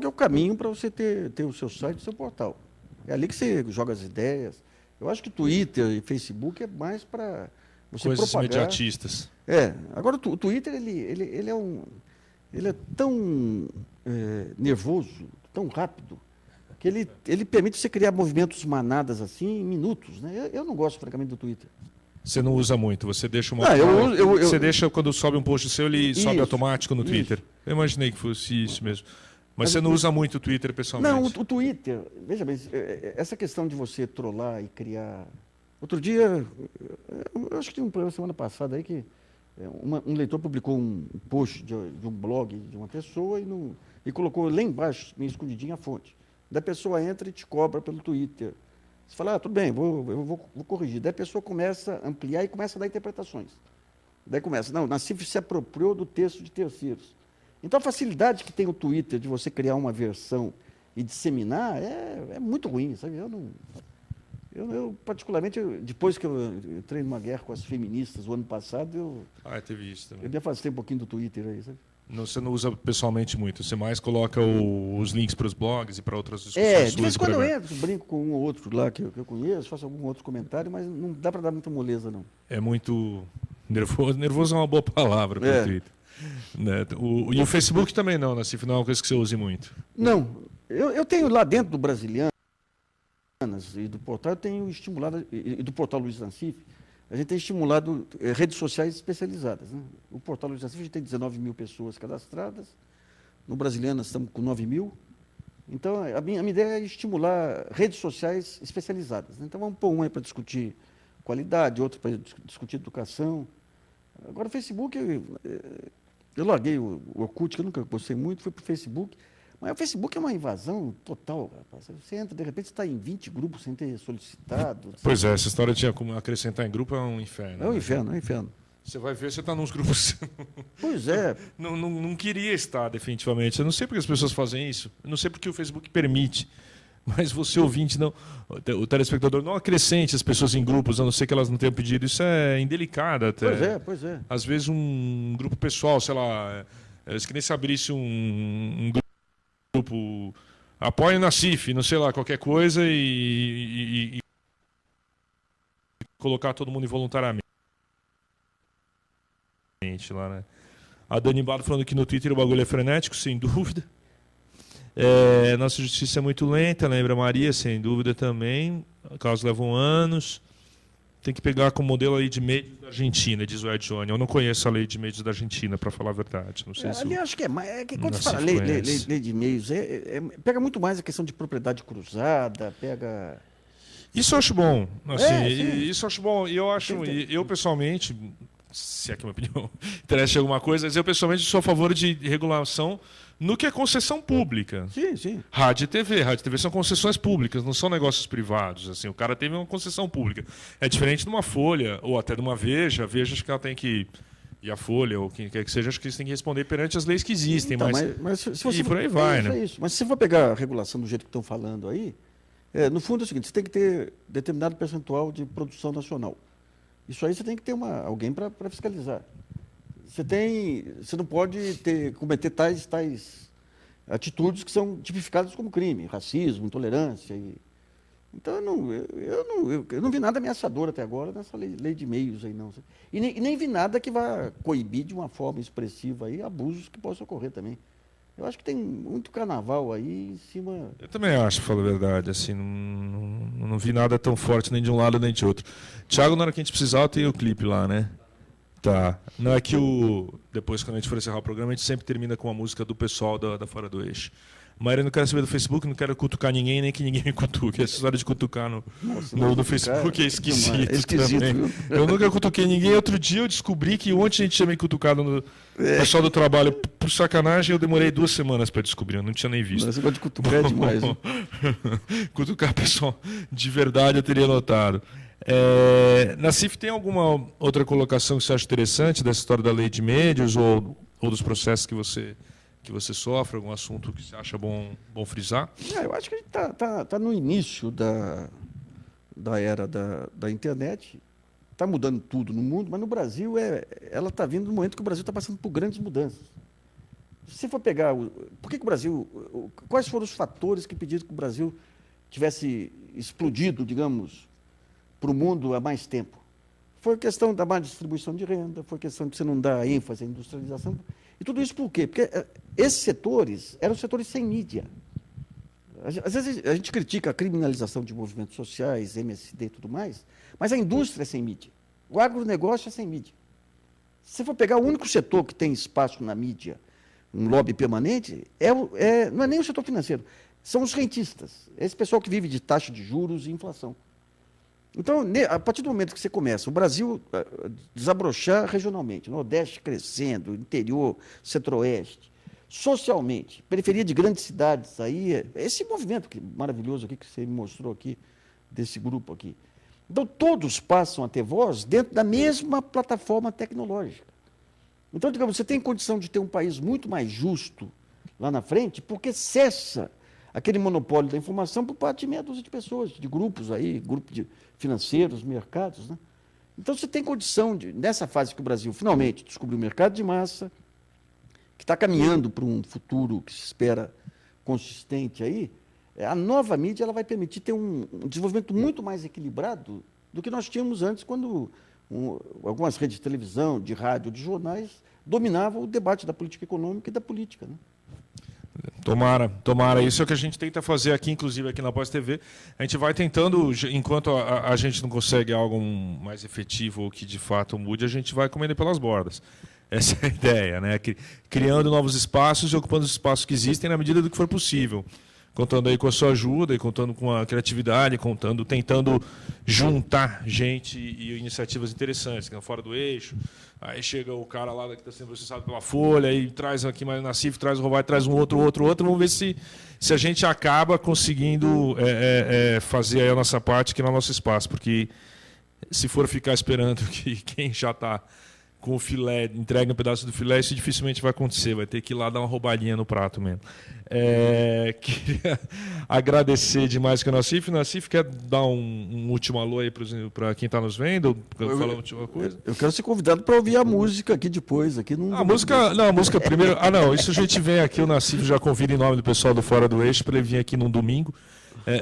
o caminho para você ter o seu site, o seu portal. É ali que você joga as ideias. Eu acho que Twitter e Facebook é mais para você coisas propagar. imediatistas. Agora o Twitter ele é tão nervoso, tão rápido, que ele permite você criar movimentos manadas assim em minutos, né? Eu não gosto, francamente, do Twitter. Você não usa muito, você deixa uma. Você deixa quando sobe um post seu, ele sobe automático no Twitter. Isso. Eu imaginei que fosse isso mesmo. Mas você não usa muito o Twitter pessoalmente? Não, o Twitter, veja bem, essa questão de você trollar e criar. Outro dia, eu acho que tinha um programa semana passada aí que um leitor publicou um post de um blog de uma pessoa e colocou lá embaixo, meio escondidinho, a fonte. Da pessoa entra e te cobra pelo Twitter. Você fala, tudo bem, eu vou corrigir. Daí a pessoa começa a ampliar e começa a dar interpretações. Daí começa, não, Nassif se apropriou do texto de terceiros. Então a facilidade que tem o Twitter de você criar uma versão e disseminar é muito ruim, sabe? Eu particularmente, depois que eu entrei numa guerra com as feministas o ano passado, teve isso também. Eu me afastei um pouquinho do Twitter aí, sabe? Você não usa pessoalmente muito, você mais coloca os links para os blogs e para outras discussões. De vez em quando eu entro, brinco com um ou outro lá que eu conheço, faço algum outro comentário, mas não dá para dar muita moleza, não. É muito nervoso. Nervoso é uma boa palavra para o Twitter. Né? E o Facebook também não, Nassif, não é uma coisa que você use muito. Não. Eu tenho lá dentro do Brasilianas e do portal, eu tenho estimulado, e do portal Luiz Nassif, a gente tem estimulado redes sociais especializadas. Né? O portal Luiz Nassif, a gente tem 19 mil pessoas cadastradas, no Brasilianas estamos com 9 mil. Então, a minha ideia é estimular redes sociais especializadas. Né? Então, vamos pôr um aí para discutir qualidade, outro para discutir educação. Agora, o Facebook, eu larguei o Orkut, que eu nunca gostei muito, fui para o Facebook. Mas o Facebook é uma invasão total, rapaz. Você entra, de repente, você está em 20 grupos sem ter solicitado. Pois é, essa história de acrescentar em grupo é um inferno. É um inferno, é um inferno. Você vai ver, você está nos grupos. Pois é. Não queria estar, definitivamente. Eu não sei porque as pessoas fazem isso. Eu não sei porque o Facebook permite. Mas você, ouvinte, não. O telespectador não acrescente as pessoas em grupos, a não ser que elas não tenham pedido. Isso é indelicado até. Pois é. Às vezes um grupo pessoal, sei lá. Que nem se abrisse um grupo. Apoie o Nassif, não sei lá, qualquer coisa e colocar todo mundo involuntariamente. Lá, né? A Dani Bado falando que no Twitter o bagulho é frenético, sem dúvida. Nossa justiça é muito lenta, lembra Maria, sem dúvida também. Casos levam anos. Tem que pegar como modelo a lei de médios da Argentina, diz o Ed Johnny. Eu não conheço a lei de médios da Argentina, para falar a verdade. Não sei se ali acho que que quando se fala lei de meios, pega muito mais a questão de propriedade cruzada, pega... Isso eu acho bom. Assim, isso eu acho bom. Eu pessoalmente, se é que a minha opinião interessa em alguma coisa, mas eu pessoalmente sou a favor de regulação no que é concessão pública. Sim. Rádio e TV são concessões públicas, não são negócios privados. Assim, o cara teve uma concessão pública. É diferente de uma Folha, ou até de uma Veja. A Veja, acho que ela tem que... E a Folha, ou quem quer que seja, acho que eles têm que responder perante as leis que existem. Então, mas se você e por aí vai, né? Isso. Mas se você for pegar a regulação do jeito que estão falando aí, no fundo é o seguinte, você tem que ter determinado percentual de produção nacional. Isso aí você tem que ter alguém para fiscalizar. Você não pode cometer tais atitudes que são tipificadas como crime, racismo, intolerância. Então, eu não vi nada ameaçador até agora nessa lei de meios aí, não. E nem vi nada que vá coibir de uma forma expressiva aí abusos que possam ocorrer também. Eu acho que tem muito carnaval aí em cima... Eu também acho, para falar a verdade. Assim, não vi nada tão forte nem de um lado nem de outro. Thiago, na hora que a gente precisava, tem o clipe lá, né? Tá. Não é que depois, quando a gente for encerrar o programa, a gente sempre termina com a música do pessoal da Fora do Eixo. Mas eu não quero saber do Facebook, não quero cutucar ninguém, nem que ninguém me cutuque. Essa história de cutucar no Facebook é esquisito. É esquisito, viu? Eu nunca cutuquei ninguém. Outro dia eu descobri que ontem a gente tinha me cutucado no pessoal do trabalho. Por sacanagem, eu demorei 2 semanas para descobrir. Eu não tinha nem visto. Você pode cutucar demais. Né? Cutucar pessoal de verdade eu teria notado. Nassif, tem alguma outra colocação que você acha interessante dessa história da lei de médios ou dos processos que você sofre, algum assunto que você acha bom frisar? Eu acho que a gente está no início da era da internet. Está mudando tudo no mundo, mas no Brasil ela está vindo no momento que o Brasil está passando por grandes mudanças. Se você for pegar... Por que o Brasil... Quais foram os fatores que pediram que o Brasil tivesse explodido, digamos, para o mundo há mais tempo? Foi a questão da má distribuição de renda, foi a questão de você não dar ênfase à industrialização. E tudo isso por quê? Porque esses setores eram setores sem mídia. Às vezes a gente critica a criminalização de movimentos sociais, MST e tudo mais, mas a indústria é sem mídia. O agronegócio é sem mídia. Se você for pegar o único setor que tem espaço na mídia, um lobby permanente, não é nem o setor financeiro, são os rentistas. Esse pessoal que vive de taxa de juros e inflação. Então, a partir do momento que você começa, o Brasil desabrochar regionalmente, Nordeste crescendo, interior, Centro-Oeste, socialmente, periferia de grandes cidades, aí, esse movimento maravilhoso aqui que você me mostrou aqui, desse grupo aqui. Então, todos passam a ter voz dentro da mesma plataforma tecnológica. Então, digamos, você tem condição de ter um país muito mais justo lá na frente, porque cessa aquele monopólio da informação por parte de meia dúzia de pessoas, de grupos aí, grupos de financeiros, mercados, né? Então, você tem condição, nessa fase que o Brasil finalmente descobriu o mercado de massa, que está caminhando para um futuro que se espera consistente aí, a nova mídia ela vai permitir ter um desenvolvimento muito mais equilibrado do que nós tínhamos antes, quando algumas redes de televisão, de rádio, de jornais dominavam o debate da política econômica e da política, né? Tomara. Isso é o que a gente tenta fazer aqui, inclusive aqui na Pós-TV. A gente vai tentando, enquanto a gente não consegue algo mais efetivo ou que de fato mude, a gente vai comendo pelas bordas. Essa é a ideia, né? Criando novos espaços e ocupando os espaços que existem na medida do que for possível. Contando aí com a sua ajuda e contando com a criatividade, tentando juntar gente e iniciativas interessantes, que é fora do eixo. Aí chega o cara lá que está sendo processado pela Folha, aí traz aqui mais na CIF, traz o Rovai, traz um outro. Vamos ver se a gente acaba conseguindo fazer aí a nossa parte aqui no nosso espaço, porque se for ficar esperando que quem já está com o filé, entregue um pedaço do filé, isso dificilmente vai acontecer, vai ter que ir lá dar uma roubadinha no prato mesmo. Queria agradecer demais que a Nassif quer dar um último alô aí para quem está nos vendo, falar uma última coisa? Eu quero ser convidado para ouvir a música aqui depois. Aqui a música primeiro... não, isso a gente vem aqui, o Nassif já convida em nome do pessoal do Fora do Eixo para ele vir aqui num domingo,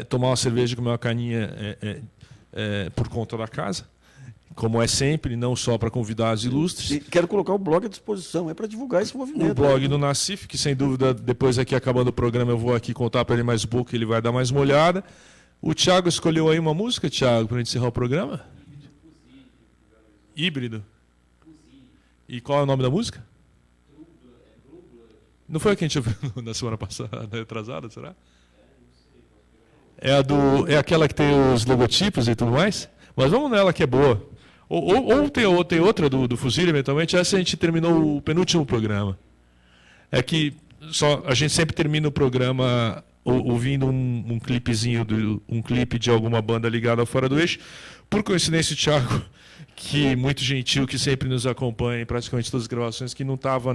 tomar uma cerveja, comer uma caninha por conta da casa. Como é sempre, não só para convidados ilustres. E quero colocar o blog à disposição, para divulgar esse movimento. O blog do Nassif, que sem dúvida, depois aqui acabando o programa, eu vou aqui contar para ele mais um pouco, ele vai dar mais uma olhada. O Thiago escolheu aí uma música, Thiago, para a gente encerrar o programa? Híbrido. E qual é o nome da música? Não foi a que a gente ouviu na semana passada, atrasada, será? É aquela que tem os logotipos e tudo mais? Mas vamos nela, que é boa. Ou tem outra do Fuzil, eventualmente. Essa a gente terminou o penúltimo programa. É que a gente sempre termina o programa ouvindo um clipezinho, um clipe de alguma banda ligada ao Fora do Eixo. Por coincidência, o Thiago, que muito gentil, que sempre nos acompanha em praticamente todas as gravações, que não estava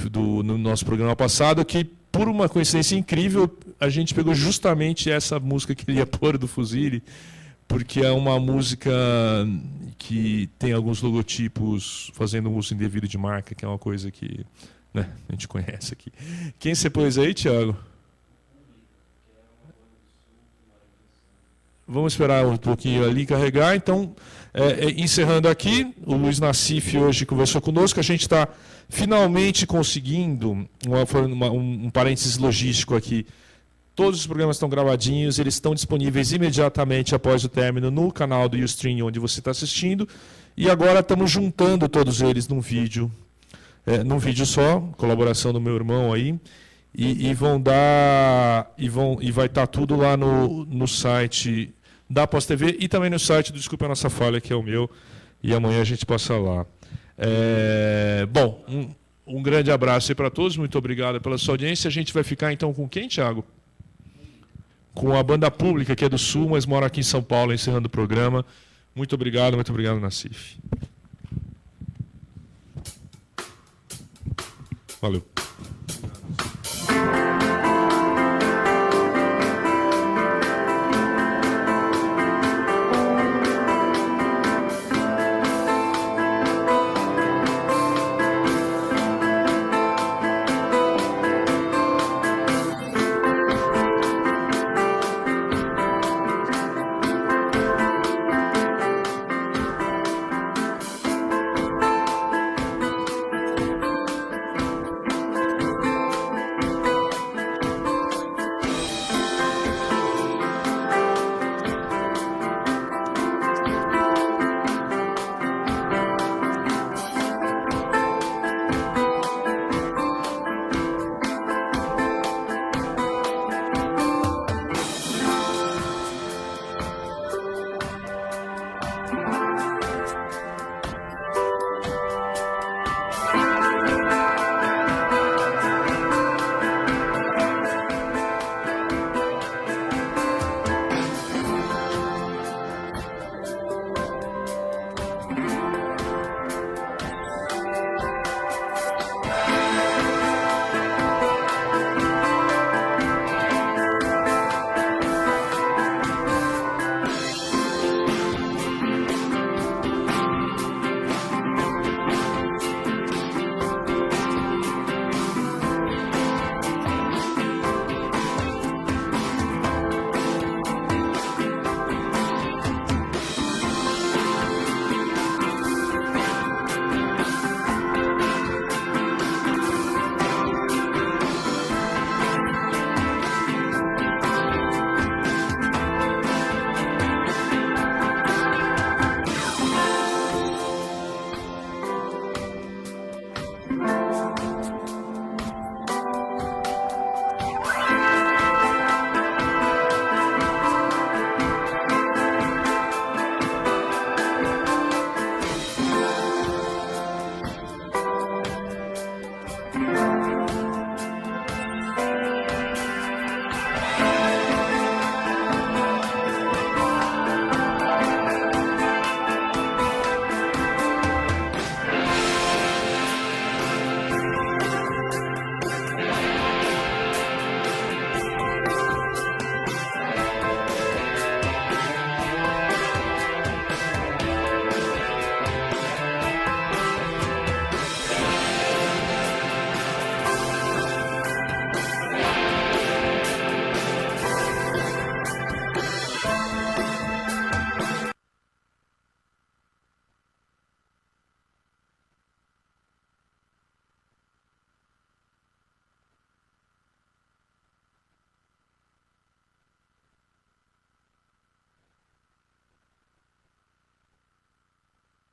no nosso programa passado, que por uma coincidência incrível, a gente pegou justamente essa música que ele ia pôr do Fuzil, porque é uma música que tem alguns logotipos fazendo um uso indevido de marca, que é uma coisa que, né, a gente conhece aqui. Quem você pôs aí, Thiago? Vamos esperar um pouquinho ali carregar. Então, encerrando aqui, o Luiz Nassif hoje conversou conosco. A gente está finalmente conseguindo, um parênteses logístico aqui, todos os programas estão gravadinhos, eles estão disponíveis imediatamente após o término no canal do Ustream, onde você está assistindo. E agora estamos juntando todos eles num vídeo só, colaboração do meu irmão aí. E vai estar tudo lá no site da Pós-TV e também no site do Desculpa a Nossa Falha, que é o meu. E amanhã a gente passa lá. Bom, um grande abraço aí para todos, muito obrigado pela sua audiência. A gente vai ficar então com quem, Thiago? Com a Banda Pública, que é do Sul, mas mora aqui em São Paulo, encerrando o programa. Muito obrigado, Nassif. Valeu.